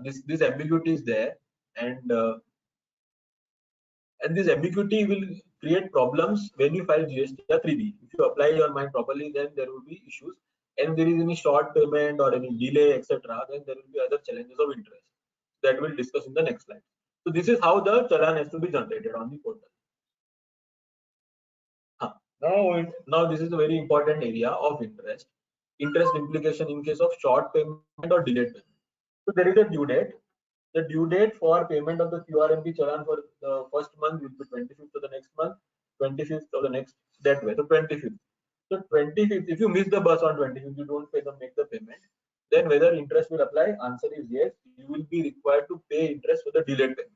this ambiguity is there, and this ambiguity will create problems when you file GSTR 3B. If you apply your mind properly, then there will be issues, and there is any short payment or any delay, etc., then there will be other challenges of interest that we'll discuss in the next slide. So this is how the challan has to be generated on the portal. Now this is a very important area of interest implication in case of short payment or delayed payment. So there is a due date. The due date for payment of the QRMP challan for the first month will be 25th of the next month, 25th of the next, that way. So 25th. So 25th, if you miss the bus on 25th, you don't make the payment, then whether interest will apply? Answer is yes. You will be required to pay interest for the delayed payment.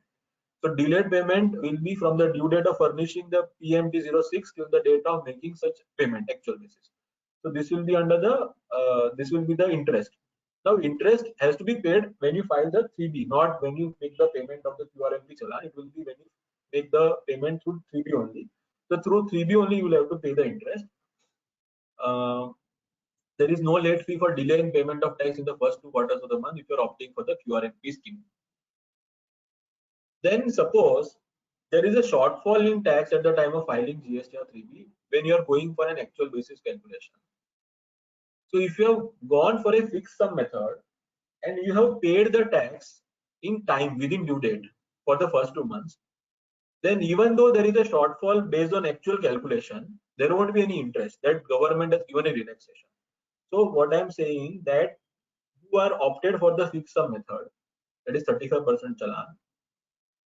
So delayed payment will be from the due date of furnishing the PMT06 till the date of making such payment, actual basis. So this will be under the this will be the interest. Now interest has to be paid when you file the 3B, not when you make the payment of the QRMP challan. It will be when you make the payment through 3B only. So through 3B only you will have to pay the interest. There is no late fee for delay in payment of tax in the first 2 quarters of the month if you are opting for the QRMP scheme. Then suppose there is a shortfall in tax at the time of filing GSTR 3B when you are going for an actual basis calculation. So if you have gone for a fixed sum method and you have paid the tax in time within due date for the first 2 months, then even though there is a shortfall based on actual calculation, there won't be any interest. That government has given a relaxation. So what I'm saying that you are opted for the fixed sum method, that is 35% challan.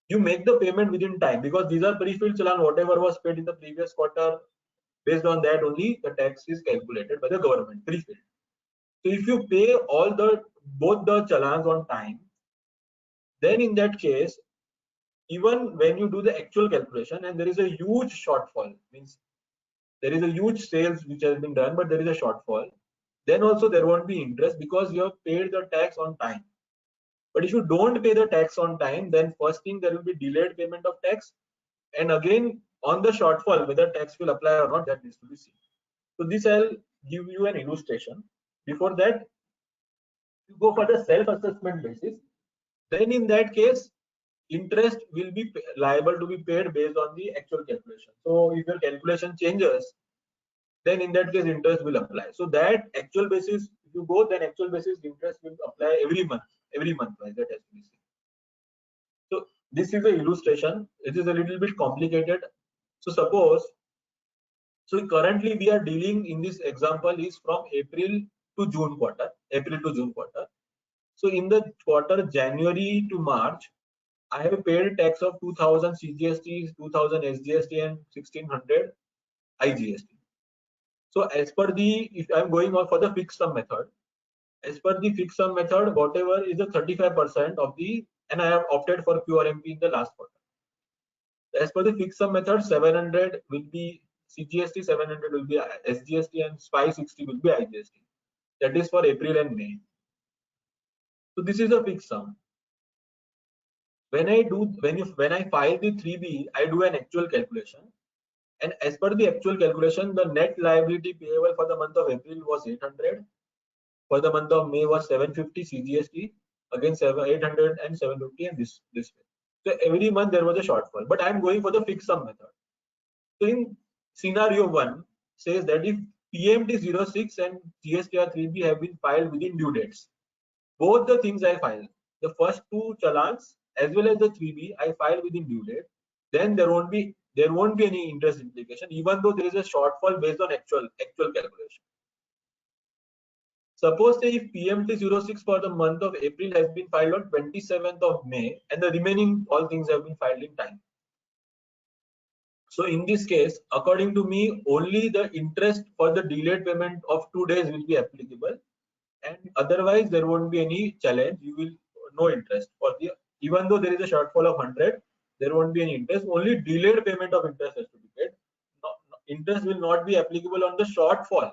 You make the payment within time because these are pre-filled challan. Whatever was paid in the previous quarter, based on that only the tax is calculated by the government pre-filled. So if you pay both the challans on time, then in that case, even when you do the actual calculation and there is a huge shortfall, means there is a huge sales which has been done, but there is a shortfall, then also there won't be interest because you have paid the tax on time. But if you don't pay the tax on time, then first thing there will be delayed payment of tax, and again on the shortfall whether tax will apply or not, that needs to be seen. So this I'll give you an illustration. Before that, you go for the self-assessment basis. Then in that case, interest will be liable to be paid based on the actual calculation. So if your calculation changes, then in that case interest will apply. So that actual basis, if you go, then actual basis interest will apply every month. Every month, right? That has to be seen. So this is an illustration. It is a little bit complicated. So suppose, so currently we are dealing in this example is from April to June quarter. April to June quarter. So in the quarter January to March, I have paid tax of 2000 CGST, 2000 SGST, and 1600 IGST. So as per the, if I'm going on for the fixed sum method, as per the fixed sum method, whatever is the 35% of the, and I have opted for QRMP in the last quarter. As per the fixed sum method, 700 will be CGST, 700 will be SGST, and 560 will be IGST. That is for April and May. So this is a fixed sum. When I file the 3B, I do an actual calculation, and as per the actual calculation, the net liability payable for the month of April was 800, for the month of May was 750 CGST, again 800 and 750, and this way. So every month there was a shortfall, but I am going for the fixed sum method. So in scenario 1 says that if PMT 06 and GSTR 3B have been filed within due dates, both the things I file, the first 2 challans as well as the 3B, I file within due date, then there won't be any interest implication, even though there is a shortfall based on actual calculation. Suppose say if PMT 06 for the month of April has been filed on 27th of May and the remaining all things have been filed in time. So in this case, according to me, only the interest for the delayed payment of 2 days will be applicable, and otherwise there won't be any challenge. You will no interest for the, even though there is a shortfall of 100, there won't be any interest. Only delayed payment of interest has to be paid. Interest will not be applicable on the shortfall.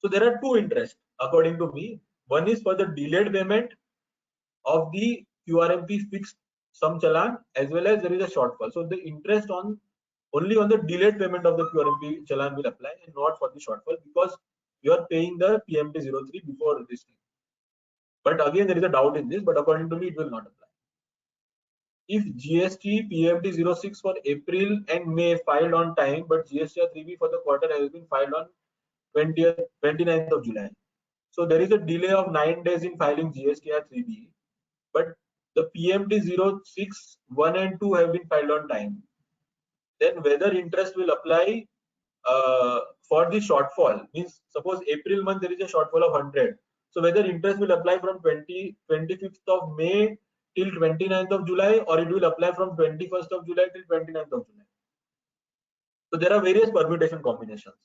So there are 2 interests according to me. One is for the delayed payment of the QRMP fixed sum challan, as well as there is a shortfall. So the interest on only on the delayed payment of the QRMP challan will apply, and not for the shortfall, because you are paying the PMT 03 before this thing. But again, there is a doubt in this, but according to me, it will not apply. If GST PMT 06 for April and May filed on time, but GSTR 3B for the quarter has been filed on 29th of July. So there is a delay of 9 days in filing GSTR 3B, but the PMT 06, 1 and 2 have been filed on time. Then whether interest will apply for the shortfall, means suppose April month there is a shortfall of 100. So whether interest will apply from 25th of May till 29th of July, or it will apply from 21st of July till 29th of July. So there are various permutation combinations.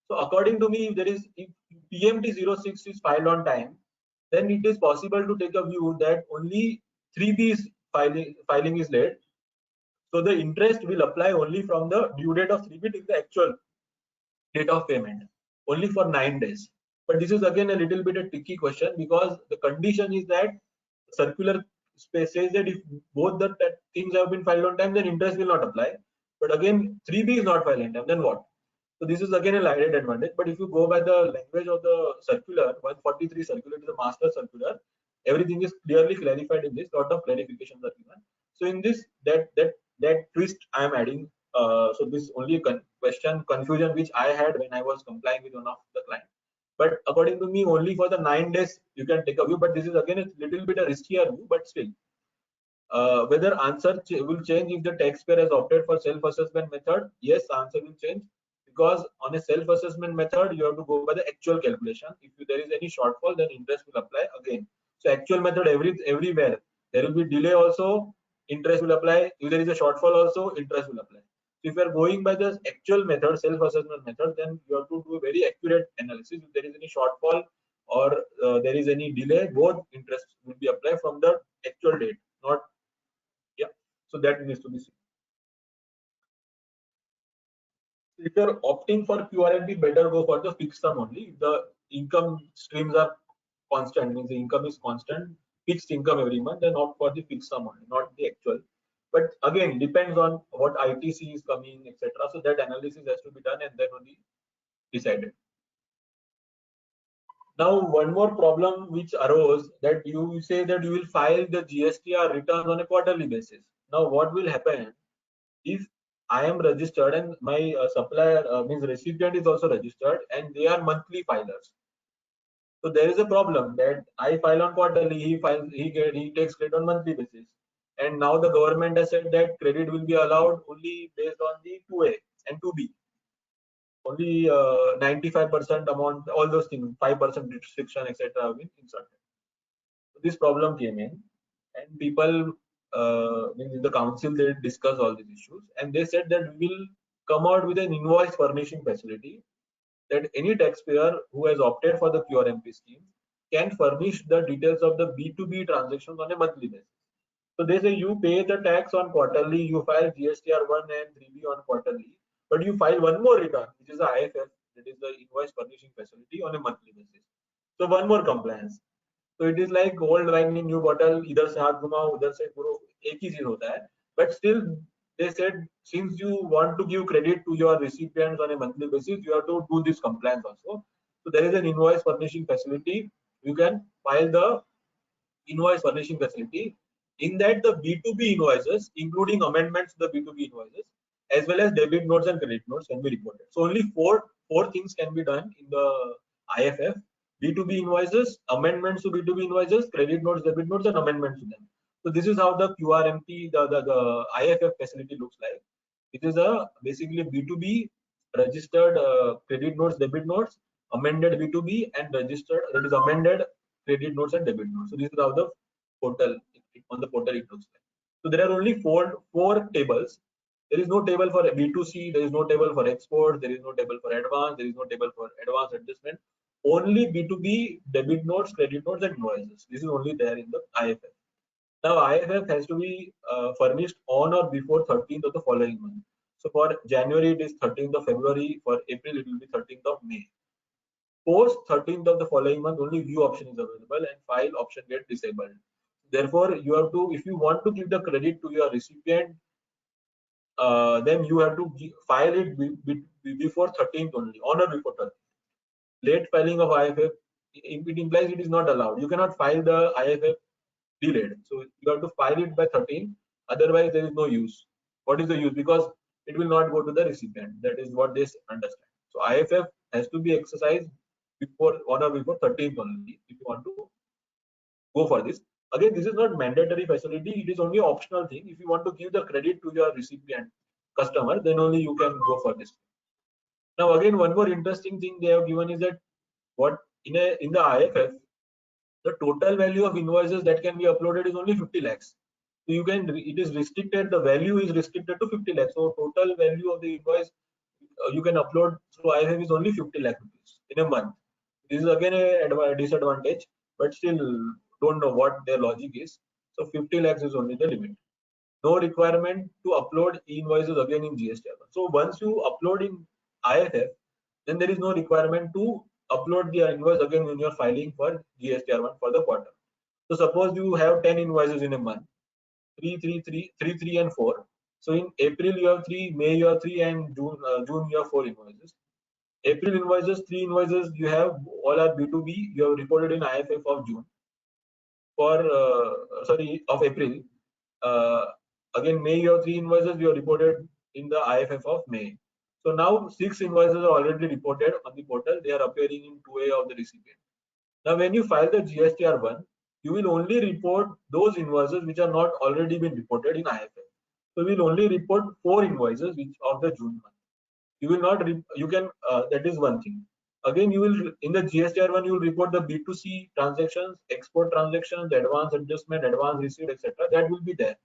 So according to me, if PMT 06 is filed on time, then it is possible to take a view that only 3B filing is late. So the interest will apply only from the due date of 3B till the actual date of payment, only for 9 days. But this is again a little bit a tricky question, because the condition is that circular says that if both the things have been filed on time, then interest will not apply. But again, 3B is not filed on time, then what? So this is again a added advantage. But if you go by the language of the circular, 143 circular, it is a master circular, everything is clearly clarified in this, lot of clarifications are given. So in this, that twist I am adding. So this is only a confusion which I had when I was complying with one of the clients. But according to me, only for the 9 days you can take a view. But this is again a little bit a riskier view, but still. Whether answer will change if the taxpayer has opted for self-assessment method? Yes, answer will change, because on a self-assessment method you have to go by the actual calculation. If there is any shortfall, then interest will apply again. So actual method everywhere there will be delay also, interest will apply. If there is a shortfall also, interest will apply. So if you are going by the actual method, self-assessment method, then you have to do a very accurate analysis. If there is any shortfall or there is any delay, both interest will be applied from the actual date, not. Yeah, so that needs to be seen. If you're opting for QRMP, better go for the fixed sum only. If the income streams are constant, means the income is constant, fixed income every month, then opt for the fixed sum only, not the actual. But again, depends on what ITC is coming, etc. So that analysis has to be done and then only decided. Now, one more problem which arose, that you say that you will file the GSTR returns on a quarterly basis. Now, what will happen if I am registered and my supplier means recipient is also registered and they are monthly filers? So there is a problem that I file on quarterly, he takes credit on monthly basis, and now the government has said that credit will be allowed only based on the 2A and 2B. Only 95% amount, all those things, 5% restriction, etc. have been inserted. So this problem came in, and people in the council, they discuss all these issues, and they said that we will come out with an invoice furnishing facility, that any taxpayer who has opted for the QRMP scheme can furnish the details of the B2B transactions on a monthly basis. So they say you pay the tax on quarterly, you file GSTR 1 and 3B on quarterly, but you file one more return, which is the IFF, that is the invoice furnishing facility, on a monthly basis. So one more compliance. So it is like old wine in new bottle, इधर से हाथ घुमाओ उधर से पूरा एक ही चीज होता है. But still they said, since you want to give credit to your recipients on a monthly basis, you have to do this compliance also. So there is an invoice furnishing facility. You can file the invoice furnishing facility. In that, the B2B invoices, including amendments to the B2B invoices, as well as debit notes and credit notes, can be reported. So only four things can be done in the IFF: B2B invoices, amendments to B2B invoices, credit notes, debit notes, and amendments to them. So this is how the QRMP, the IFF facility looks like. It is a basically B2B registered credit notes, debit notes, amended B2B, and registered, that is amended credit notes and debit notes. So this is how the portal, on the portal it looks like. So there are only four tables. There is no table for B2C, there is no table for export, there is no table for advance, there is no table for advance adjustment. Only B2B debit notes, credit notes, and invoices. This is only there in the IFF. Now IFF has to be furnished on or before 13th of the following month. So for January it is 13th of February, for April it will be 13th of May. Post 13th of the following month, only view option is available and file option get disabled. Therefore, you have to, if you want to give the credit to your recipient, then you have to file it before 13th only, on or before 13th. Late filing of IFF, it implies it is not allowed. You cannot file the IFF delayed. So you have to file it by 13th. Otherwise, there is no use. What is the use? Because it will not go to the recipient. That is what they understand. So IFF has to be exercised before, on or before 13th only, if you want to go for this. Again, this is not mandatory facility. It is only optional thing. If you want to give the credit to your recipient customer, then only you can go for this. Now, again, one more interesting thing they have given is that what in the IFF, the total value of invoices that can be uploaded is only 50 lakhs. So you can, it is restricted, the value is restricted to 50 lakhs. So total value of the invoice you can upload through IFF is only 50 lakh rupees in a month. This is again a disadvantage, but still don't know what their logic is. So 50 lakhs is only the limit. No requirement to upload invoices again in GSTR. So once you upload in IFF, then there is no requirement to upload the invoice again when you are filing for GSTR1 for the quarter. So suppose you have 10 invoices in a month, 3, 3, and 4. So in April you have 3, May you have 3, and June you have 4 invoices. April invoices, 3 invoices you have, all are B2B. You have reported in IFF of June. For of April. Again, May you have 3 invoices. You have reported in the IFF of May. So now 6 invoices are already reported on the portal. They are appearing in 2A of the recipient. Now, when you file the GSTR1, you will only report those invoices which are not already been reported in IFF. So we will only report 4 invoices which of the June month. You will not. You can. That is one thing. Again, you will in the GSTR1 you will report the B2C transactions, export transactions, advance adjustment, advance receipt, etc. That will be there.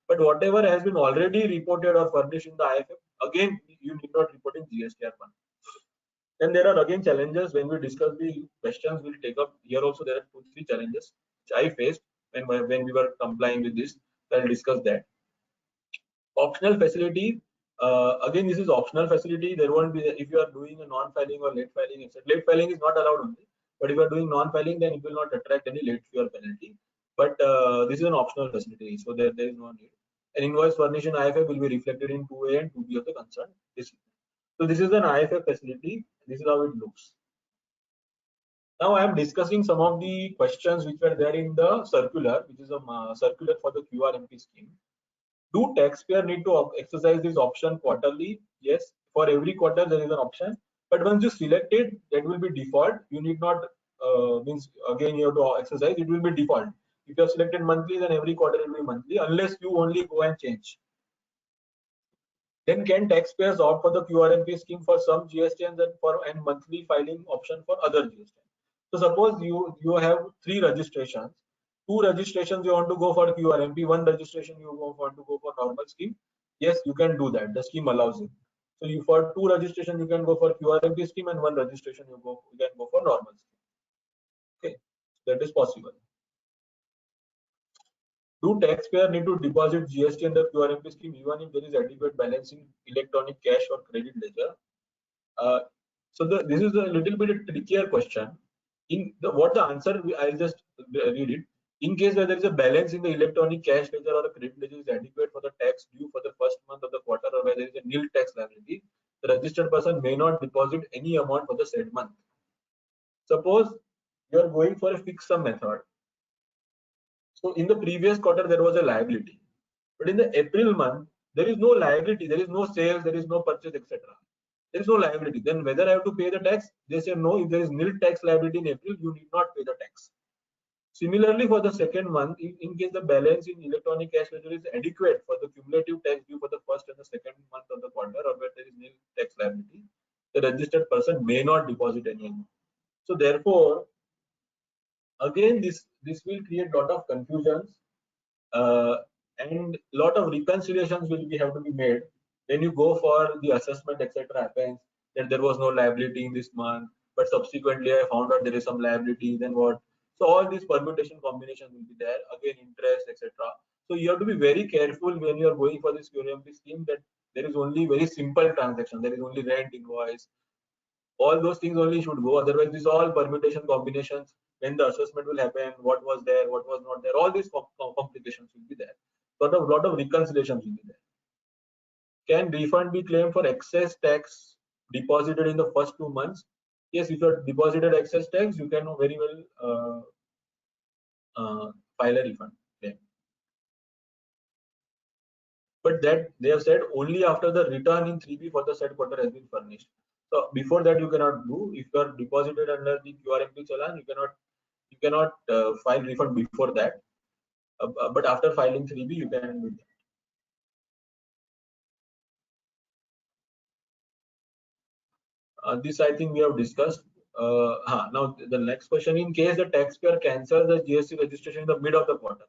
But whatever has been already reported or furnished in the IFF, again you need not report in GSTR1. Then there are again challenges when we discuss the questions we'll take up here. Also, there are 2-3 challenges which I faced when we were complying with this. So I'll discuss that. Optional facility. Again, this is optional facility. There won't be if you are doing a non-filing or late filing, etc. Late filing is not allowed only. But if you are doing non-filing, then it will not attract any late fee or penalty. But this is an optional facility, so there is no need. An invoice furnished in IFF will be reflected in 2A and 2B of the concerned recipient. So this is an IFF facility. This is how it looks. Now I am discussing some of the questions which were there in the circular, which is a circular for the QRMP scheme. Do taxpayer need to exercise this option quarterly? Yes, for every quarter there is an option, but once you select it, that will be default. You need not means again you have to exercise. It will be default. If you have selected monthly, then every quarter it will be monthly, unless you only go and change. Then can taxpayers opt for the QRMP scheme for some GST and monthly filing option for other GST? So suppose you have 3 registrations. 2 registrations you want to go for QRMP, 1 registration you want to go for normal scheme. Yes, you can do that. The scheme allows it. So you for 2 registration you can go for QRMP scheme, and 1 registration you can go for normal scheme. Okay, that is possible. Do taxpayer need to deposit GST under QRMP scheme even if there is adequate balance in electronic cash or credit ledger? So this is a little bit a trickier question. What the answer, I'll just read it. In case where there is a balance in the electronic cash ledger or a credit ledger is adequate for the tax due for the first month of the quarter, or where there is a nil tax liability, the registered person may not deposit any amount for the said month. Suppose you are going for a fixed sum method. So in the previous quarter there was a liability, but in the April month there is no liability, there is no sales, there is no purchase, etc. There is no liability. Then whether I have to pay the tax? They say no. If there is nil tax liability in April, you need not pay the tax. Similarly, for the second month, in case the balance in electronic cash ledger is adequate for the cumulative tax due for the first and the second month of the quarter, or where there is nil tax liability, the registered person may not deposit any amount. So therefore, again, this will create a lot of confusions, and lot of reconciliations will have to be made when you go for the assessment, etc. Happens that there was no liability in this month, but subsequently I found out there is some liability. Then what? So all these permutation combinations will be there. Again, interest, etc. So you have to be very careful when you are going for this QRMP scheme, that there is only very simple transaction. There is only rent invoice. All those things only should go. Otherwise, these all permutation combinations, when the assessment will happen, what was there, what was not there, all these complications will be there. Lot of reconciliations will be there. Can refund be claimed for excess tax deposited in the first 2 months? Yes, if you have deposited excess tax, you can very well file a refund claim. But that they have said only after the return in 3B for the said quarter has been furnished. So before that you cannot do. If you are deposited under the QRMP challan, you cannot file refund before that. But after filing 3B, you can do that. This I think we have discussed. Now the next question: in case the taxpayer cancels the GST registration in the mid of the quarter,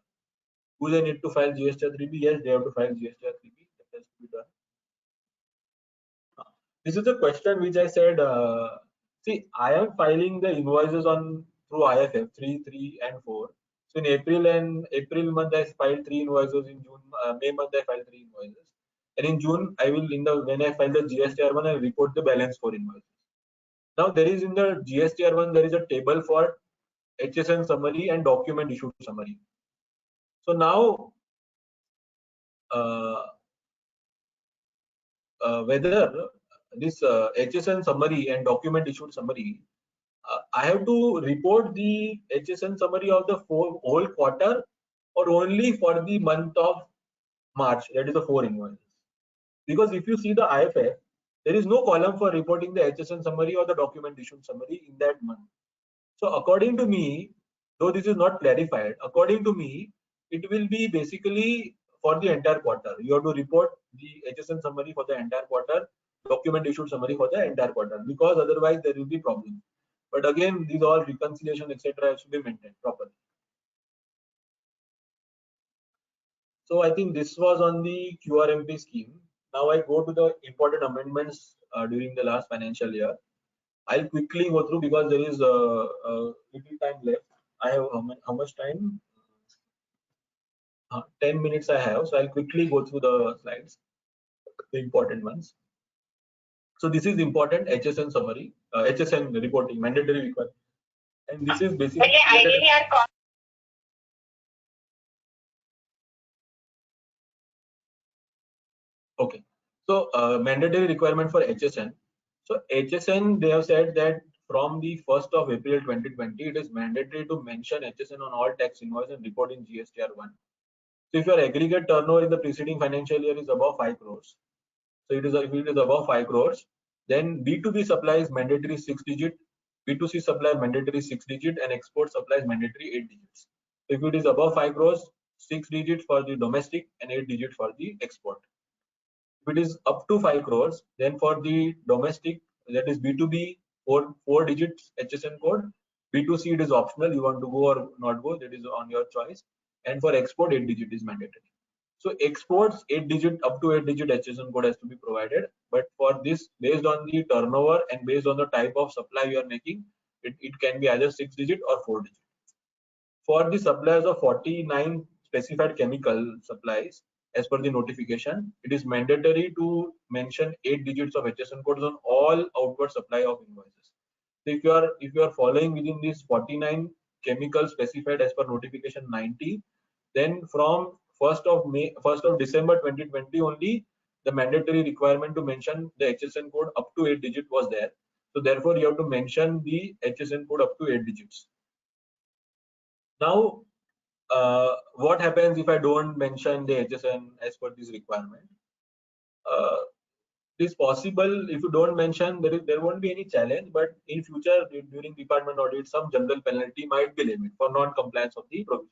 do they need to file GST 3B? Yes, they have to file GST 3B. That has to be done. This is the question which I said. See, I am filing the invoices through IFF 3, 3, and 4. So in April month I filed 3 invoices. In June, May month I filed 3 invoices, and in June I will when I file the GSTR1 I report the balance 4 invoices. Now there is in the GSTR1 there is a table for HSN summary and document issued summary. So now whether this HSN summary and document issued summary, I have to report the HSN summary of the whole quarter, or only for the month of March, that is the 4 invoices. Because if you see the IFF, there is no column for reporting the HSN summary or the document issued summary in that month. So according to me, though this is not clarified, according to me, it will be basically for the entire quarter. You have to report the HSN summary for the entire quarter, document issued summary for the entire quarter, because otherwise there will be problem. But again, these all reconciliation, etc., has to be maintained properly. So I think this was on the QRMP scheme. Now I go to the important amendments during the last financial year. I'll quickly go through because there is a little time left. I have how much time? 10 minutes I have, so I'll quickly go through the slides, the important ones. So this is important HSN summary, HSN reporting, mandatory requirement, and this is basically okay. So mandatory requirement for HSN. So HSN, they have said that from the 1st of April 2020, it is mandatory to mention HSN on all tax invoice and report in GSTR1. So if your aggregate turnover in the preceding financial year is above 5 crores, so if it is above 5 crores, then B2B supplies mandatory 6-digit, B2C supply mandatory 6-digit, and export supplies mandatory 8 digits. So if it is above 5 crores, 6 digits for the domestic and 8 digits for the export. If it is up to 5 crores, then for the domestic, that is B2B, 4 digits HSN code. B2C, it is optional. You want to go or not go, that is on your choice. And for export, 8 digit is mandatory. So exports, 8 digit up to 8 digit HSN code has to be provided. But for this, based on the turnover and based on the type of supply you are making, it can be either 6 digit or 4 digit. For the suppliers of 49 specified chemical supplies, as per the notification, it is mandatory to mention 8 digits of HSN codes on all outward supply of invoices. So if you are following within these 49 chemicals specified as per notification 90, then from 1st of December 2020 only, the mandatory requirement to mention the HSN code up to 8 digit was there. So therefore, you have to mention the HSN code up to 8 digits. Now, what happens if I don't mention the HSN as per this requirement? It is possible if you don't mention, there won't be any challenge, but in future during department audit, some general penalty might be levied for non-compliance of the provisions.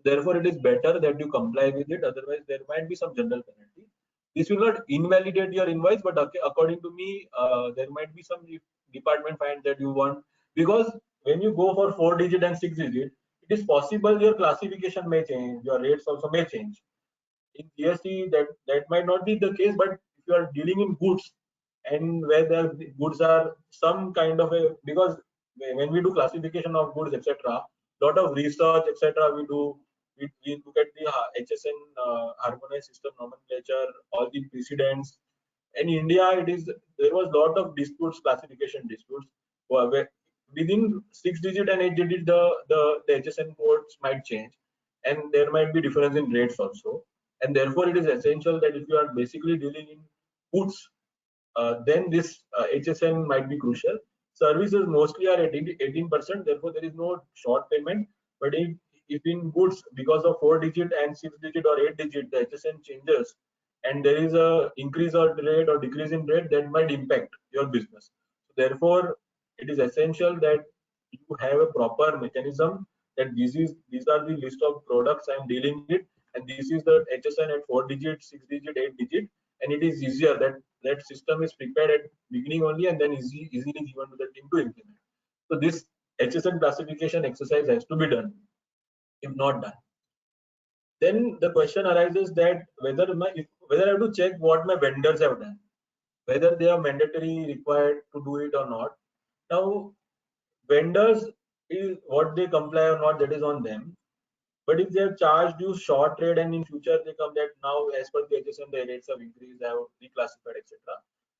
Therefore, it is better that you comply with it. Otherwise, there might be some general penalty. This will not invalidate your invoice, but according to me, there might be some department find that you want, because when you go for 4 digit and 6 digit, it is possible your classification may change, your rates also may change. In GST, that might not be the case, but if you are dealing in goods and where the goods are some kind of a, because when we do classification of goods, etc., lot of research, etc., we do. We look at the HSN harmonized system nomenclature, all the precedents. In India, there was lot of disputes, classification disputes, where within 6 digit and 8 digit the HSN codes might change, and there might be difference in rates also. And therefore, it is essential that if you are basically dealing in goods, then this HSN might be crucial. Services mostly are 18%, therefore there is no short payment. But if in goods, because of 4 digit and 6 digit or 8 digit, the HSN changes, and there is a increase or rate or decrease in rate, that might impact your business. So therefore, it is essential that you have a proper mechanism that these are the list of products I am dealing with, and this is the HSN at 4 digit, 6 digit, 8 digit, and it is easier that system is prepared at beginning only, and then easily given to the team to implement. So this HSN classification exercise has to be done. If not done, then the question arises that whether I have to check what my vendors have done, whether they are mandatory required to do it or not. Now, vendors, is what they comply or not, that is on them. But if they have charged you short trade and in future they come that now as per the HSN the rates have increased, they have reclassified, etc.,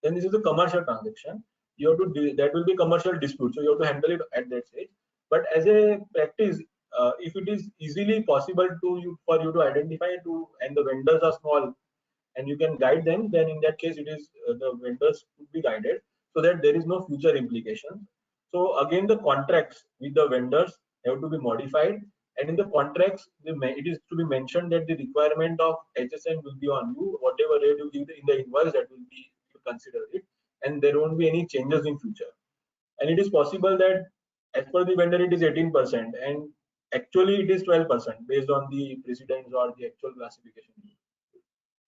then this is a commercial transaction. You have to that will be commercial dispute, so you have to handle it at that stage. But as a practice, if it is easily possible for you to identify and the vendors are small and you can guide them, then in that case it is the vendors should be guided so that there is no future implication. So again, the contracts with the vendors have to be modified, and in the contracts it is to be mentioned that the requirement of HSN will be on you. Whatever rate you give in the invoice, that will be consider it, and there won't be any changes in future. And it is possible that as per the vendor it is 18% and actually it is 12% based on the precedents or the actual classification.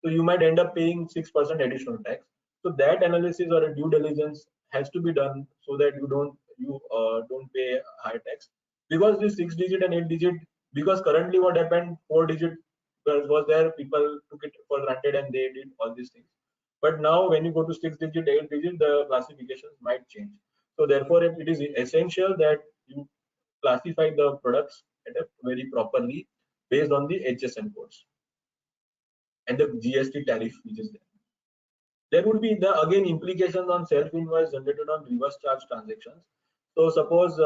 So you might end up paying 6% additional tax. So that analysis or a due diligence has to be done so that you don't pay high tax, because this 6-digit and 8-digit, because currently what happened, 4-digit was there, people took it for granted and they did all these things. But now when you go to 6-digit, 8-digit, the classifications might change. So therefore it is essential that you classify the products very properly based on the HSN codes and the GST tariff which is there. There would be the again implications on self-invoice generated on reverse charge transactions. So suppose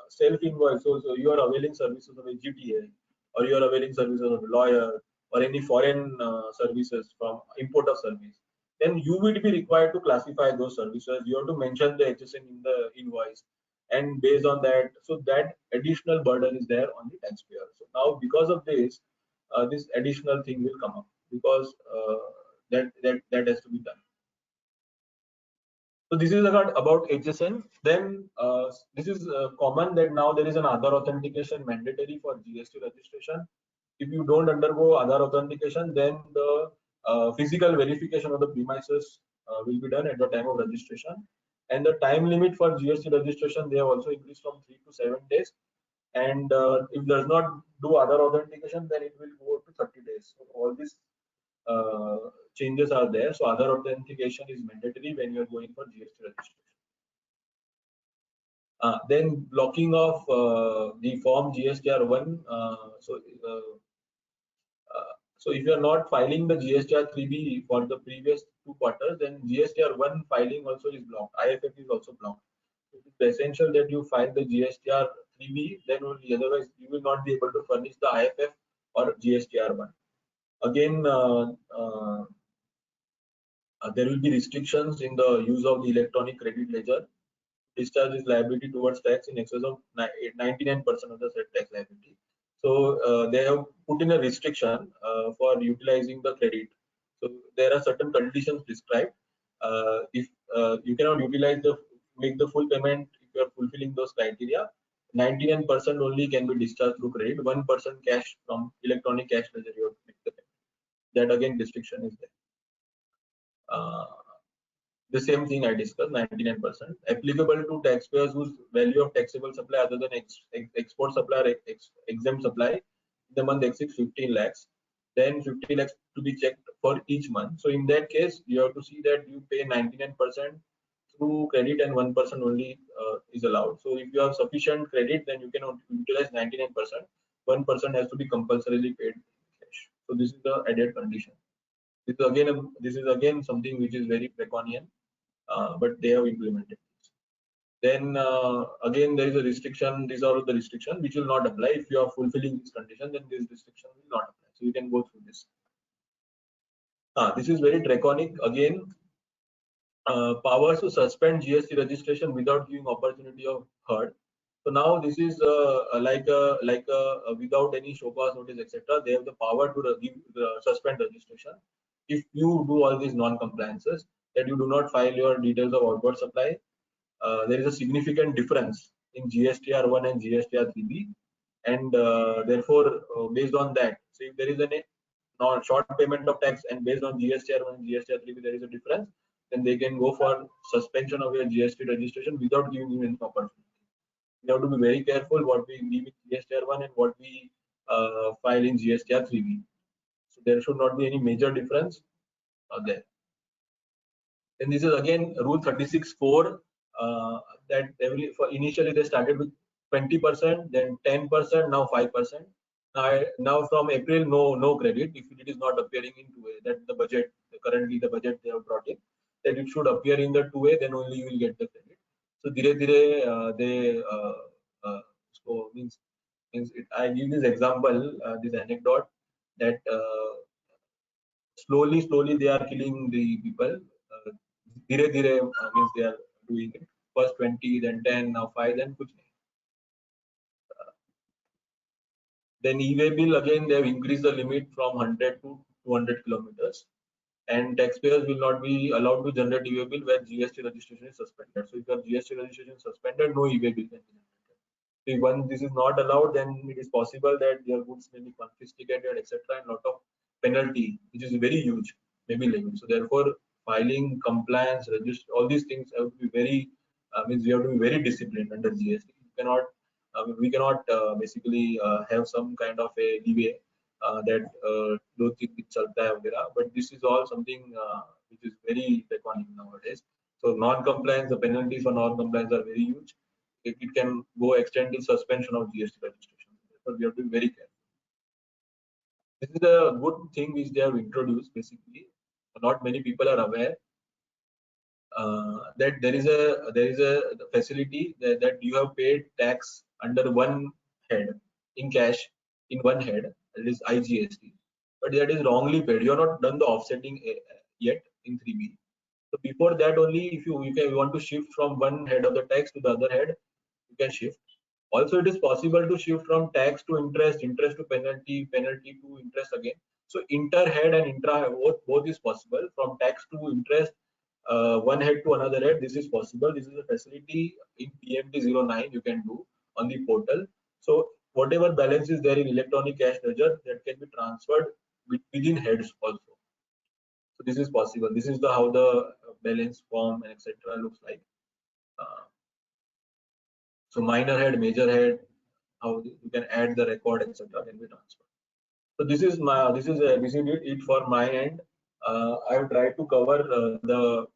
self-invoice, so you are availing services of a GTA, or you are availing services of a lawyer, or any foreign services from import of service, then you will be required to classify those services. You have to mention the HSN in the invoice, and based on that, so that additional burden is there on the taxpayer. So now because of this, this additional thing will come up, because that has to be done. So this is about HSN. Then this is common that now there is an Aadhaar authentication mandatory for GST registration. If you don't undergo Aadhaar authentication, then the physical verification of the premises will be done at the time of registration. And the time limit for GST registration, they have also increased from 3 to 7 days. And if does not do Aadhaar authentication, then it will go to 30 days. So all these changes are there. So Aadhaar authentication is mandatory when you are going for GST registration. Then blocking of the form GSTR1. So if you are not filing the GSTR 3B for the previous 2 quarters, then GSTR1 filing also is blocked. IFF is also blocked. It is essential that you file the GSTR 3B, then only, otherwise you will not be able to furnish the IFF or GSTR1. Again, there will be restrictions in the use of the electronic credit ledger. Discharge is liability towards tax in excess of 99% of the said tax liability. So they have put in a restriction for utilizing the credit. So there are certain conditions prescribed. If you cannot utilize make the full payment if you are fulfilling those criteria, 99% only can be discharged through credit. 1% cash from electronic cash ledger you have to make the payment. That again restriction is there. The same thing I discussed, 99% applicable to taxpayers whose value of taxable supply other than export supply or exempt supply the month exceeds 15 lakhs, then 50 lakhs to be checked for each month. So in that case, you have to see that you pay 99% through credit and 1% only is allowed. So if you have sufficient credit, then you can utilize 99%. 1% has to be compulsorily paid in cash. So this is the added condition. This is again something which is very draconian, but they have implemented this. Then again there is a restriction. These are the restrictions which will not apply if you are fulfilling this condition. Then this restriction will not apply. So you can go through this. This is very draconic again. Powers to suspend GST registration without giving opportunity of heard. So now this is without any show cause notice, etc. They have the power to suspend registration if you do all these non-compliances, that you do not file your details of outward supply. There is a significant difference in GSTR1 and GSTR3B, and therefore based on that, so if there is a short payment of tax and based on GSTR1 and GSTR3B there is a difference, then they can go for suspension of your GST registration without giving you any opportunity. We have to be very careful what we leave in GSTR1 and what we file in GSTR3B. So there should not be any major difference there. And this is again rule 36(4) that initially they started with 20%, then 10%, now 5%. Now from April, no credit if it is not appearing in 2A. That the budget currently the budget they have brought in, that it should appear in the 2A, then only you will get the credit. So so means I give this example, this anecdote that slowly they are killing the people. Means they are doing it. First 20, then 10, now 5, then kuch nahi. Then e-way bill again they have increased the limit from 100 to 200 kilometers. and taxpayers will not be allowed to generate e-way bill where GST registration is suspended. So if your GST registration is suspended, no e-way bill can be generated. So if once this is not allowed, then it is possible that your goods may be confiscated, etc., and lot of penalty, which is very huge, may be levied. So therefore, filing, compliance, register, all these things have to be very means we have to be very disciplined under GST. We cannot basically have some kind of a leeway that do think chalta hai वगैरह, but this is all something which is very draconic nowadays. So non-compliance, the penalties for non-compliance are very huge. It can go extend to suspension of GST registration. Therefore, we have to be very careful. This is a good thing which they have introduced. Basically, not many people are aware that there is a facility that you have paid tax under one head in cash in one head, that is IGST, but that is wrongly paid. You have not done the offsetting yet in 3B. So before that only, if you want to shift from one head of the tax to the other head, you can shift. Also, it is possible to shift from tax to interest, interest to penalty, penalty to interest again. So inter-head and intra both is possible. From tax to interest, one head to another head, this is possible. This is a facility in PMT09 you can do on the portal. So whatever balance is there in electronic cash ledger, that can be transferred within heads also. So this is possible. This is how the balance form and etc. looks like. So minor head, major head, how you can add the record, etc. can be transferred. So this is it for my end. I have tried to cover the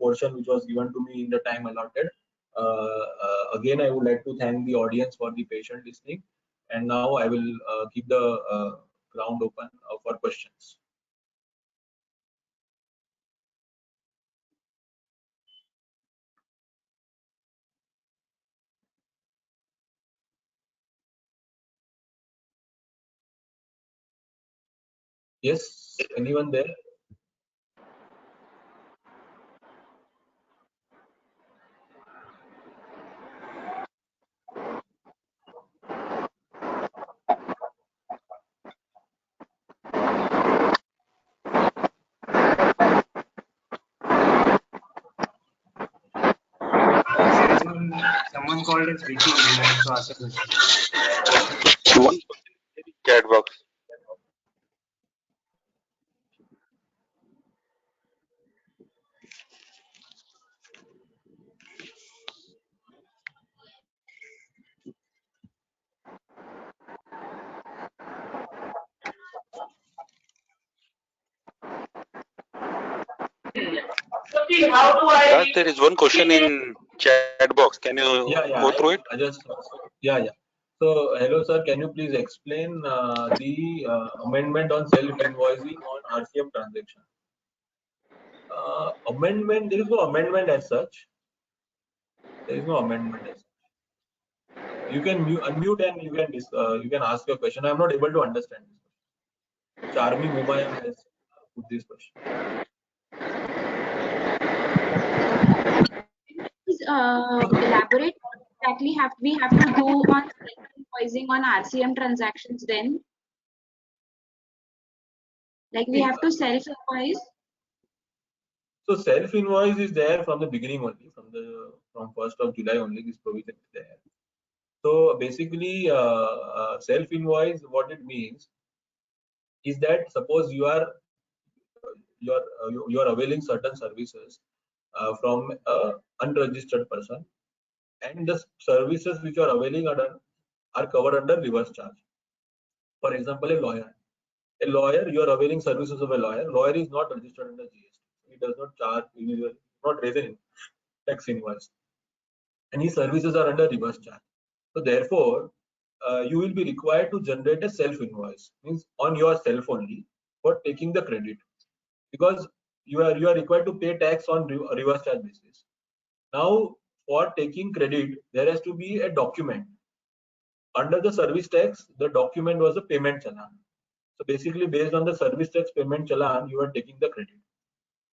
portion which was given to me in the time allotted. Again, I would like to thank the audience for the patient listening, and now I will keep the ground open for questions. Yes, anyone there?
Someone called as Vicky. He wants to ask a question.
Chat box. Raj, there is one question in chat box. Can you go through it?
Yeah. So, hello sir, can you please explain the amendment on self-invoicing on RCM transaction? Amendment, there is no amendment as such. There is no amendment as such. You can unmute and you can ask your question. I am not able to understand this. Charming Humayun has put this question.
Elaborate what exactly we have to do on self-invoicing on RCM transactions then? Like we have to self-invoice?
So self-invoice is there from the beginning only, from 1st of July only, this provision is there. So basically, self-invoice, what it means is that suppose you are availing certain services from an unregistered person, and the services which you are availing are covered under reverse charge. For example, a lawyer. You are availing services of a lawyer. Lawyer is not registered under GST. He does not charge. He is not raising tax invoice. And his services are under reverse charge. So therefore, you will be required to generate a self invoice, means on yourself only, for taking the credit, because you are required to pay tax on reverse charge basis. Now, for taking credit, there has to be a document. Under the service tax, the document was a payment challan. So basically, based on the service tax payment challan, you are taking the credit.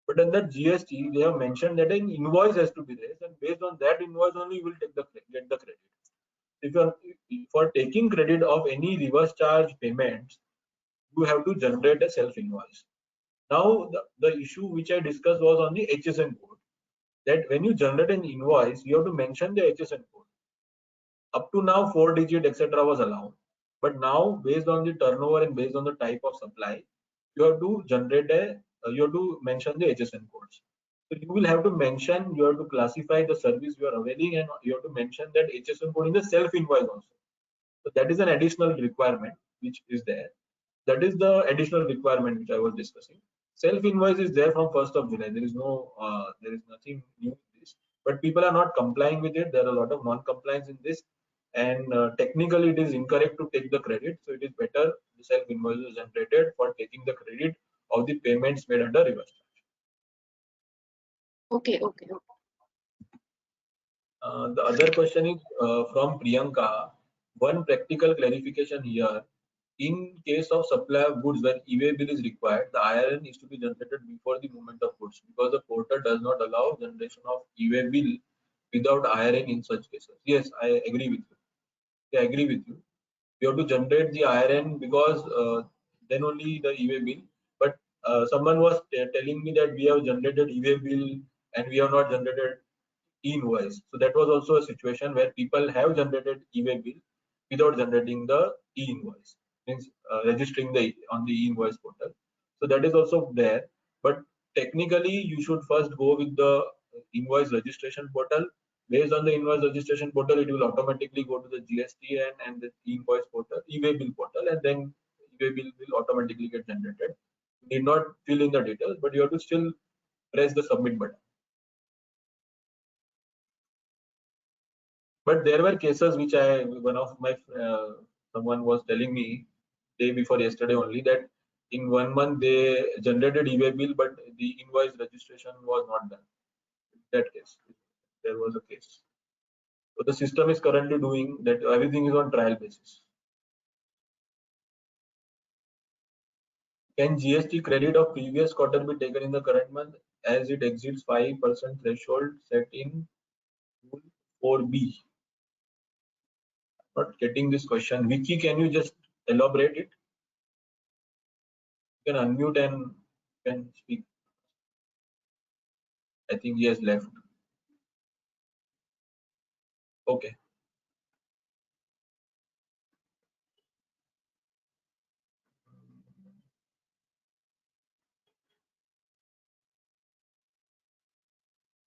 But under GST, they have mentioned that an invoice has to be raised, and based on that invoice only, you will get the credit. If you are for taking credit of any reverse charge payments, you have to generate a self invoice. Now, the issue which I discussed was on the HSN code. That when you generate an invoice, you have to mention the HSN code. Up to now, 4-digit, etc. was allowed. But now, based on the turnover and based on the type of supply, you have to generate you have to mention the HSN codes. So you will have to mention, you have to classify the service you are availing, and you have to mention that HSN code in the self invoice also. So that is an additional requirement which is there. That is the additional requirement which I was discussing. Self invoice is there from 1st of July. There is nothing new in this, but people are not complying with it. There are a lot of non-compliance in this, and technically it is incorrect to take the credit. So it is better the self invoice is generated for taking the credit of the payments made under reverse charge.
Okay.
The other question is from Priyanka. One practical clarification here. In case of supply of goods where e-way bill is required, the IRN is to be generated before the movement of goods, because the portal does not allow generation of e-way bill without IRN in such cases. Yes, I agree with you. I agree with you. You have to generate the IRN because then only the e-way bill. But someone was telling me that we have generated e-way bill and we have not generated e-invoice. So that was also a situation where people have generated e-way bill without generating the e-invoice, means registering on the e-invoice portal. So that is also there. But technically, you should first go with the invoice registration portal. Based on the invoice registration portal, it will automatically go to the GST and the e-invoice portal, e-way bill portal, and then e-way bill will automatically get generated. You need not fill in the details, but you have to still press the submit button. But there were cases which one of my someone was telling me day before yesterday only, that in 1 month they generated e-way bill, but the invoice registration was not done. That case, there was a case. So the system is currently doing that. Everything is on trial basis. Can GST credit of previous quarter be taken in the current month as it exceeds 5% threshold set in Rule 4B? Not getting this question. Vicky, can you just elaborate it? You can unmute and can speak. I think he has left. Okay.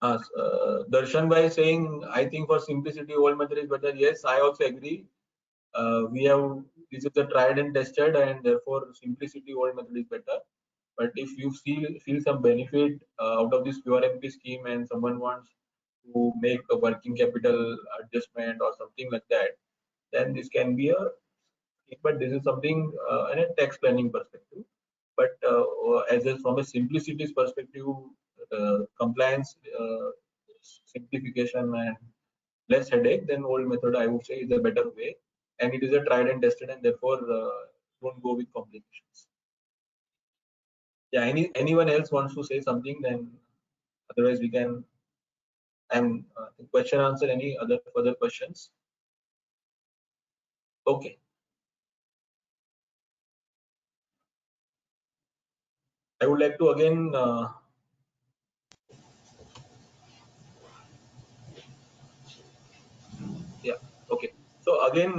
Darshan Bhai saying, I think for simplicity, old method is better. Yes, I also agree. This is a tried and tested, and therefore simplicity, old method is better. But if you feel some benefit out of this QRMP scheme and someone wants to make a working capital adjustment or something like that, then this can be a. But this is something in a tax planning perspective. But from a simplicity's perspective, compliance, simplification, and less headache, then old method I would say is a better way, and it is a tried and tested, and therefore don't go with complications. Yeah, anyone else wants to say something? Then otherwise we can question answer any other further questions. Okay. I would like to again yeah, okay. So again,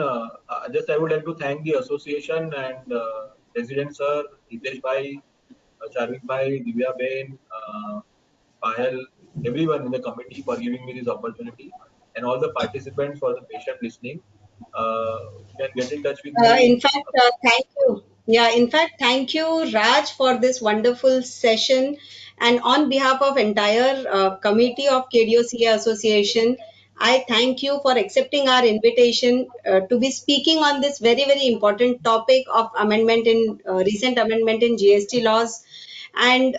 just I would like to thank the association and President Sir, Hitesh Bhai, Charvik Bhai, Divya Ben, Payal, everyone in the committee for giving me this opportunity, and all the participants for the patient listening. You can get in touch with me.
In fact, thank you. Yeah, in fact, thank you, Raj, for this wonderful session. And on behalf of entire committee of KDOCA Association, I thank you for accepting our invitation to be speaking on this very, very important topic of recent amendment in GST laws. And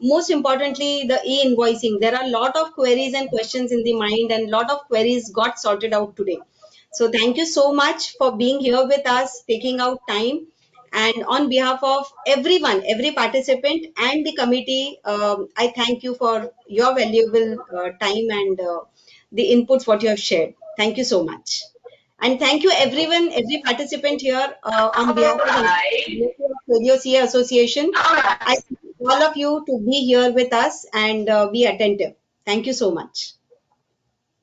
most importantly, the e-invoicing. There are a lot of queries and questions in the mind, and a lot of queries got sorted out today. So thank you so much for being here with us, taking out time. And on behalf of everyone, every participant and the committee, I thank you for your valuable time and the inputs what you have shared. Thank you so much. And thank you everyone, every participant here on behalf of KDOCA Association. I all of you to be here with us and be attentive. Thank you so much.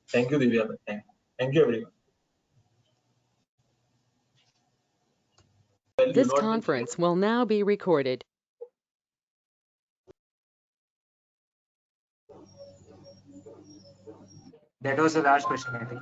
Thank you, Divya. Thank you, everyone. Well,
This conference will now be recorded.
That was the last question, I think.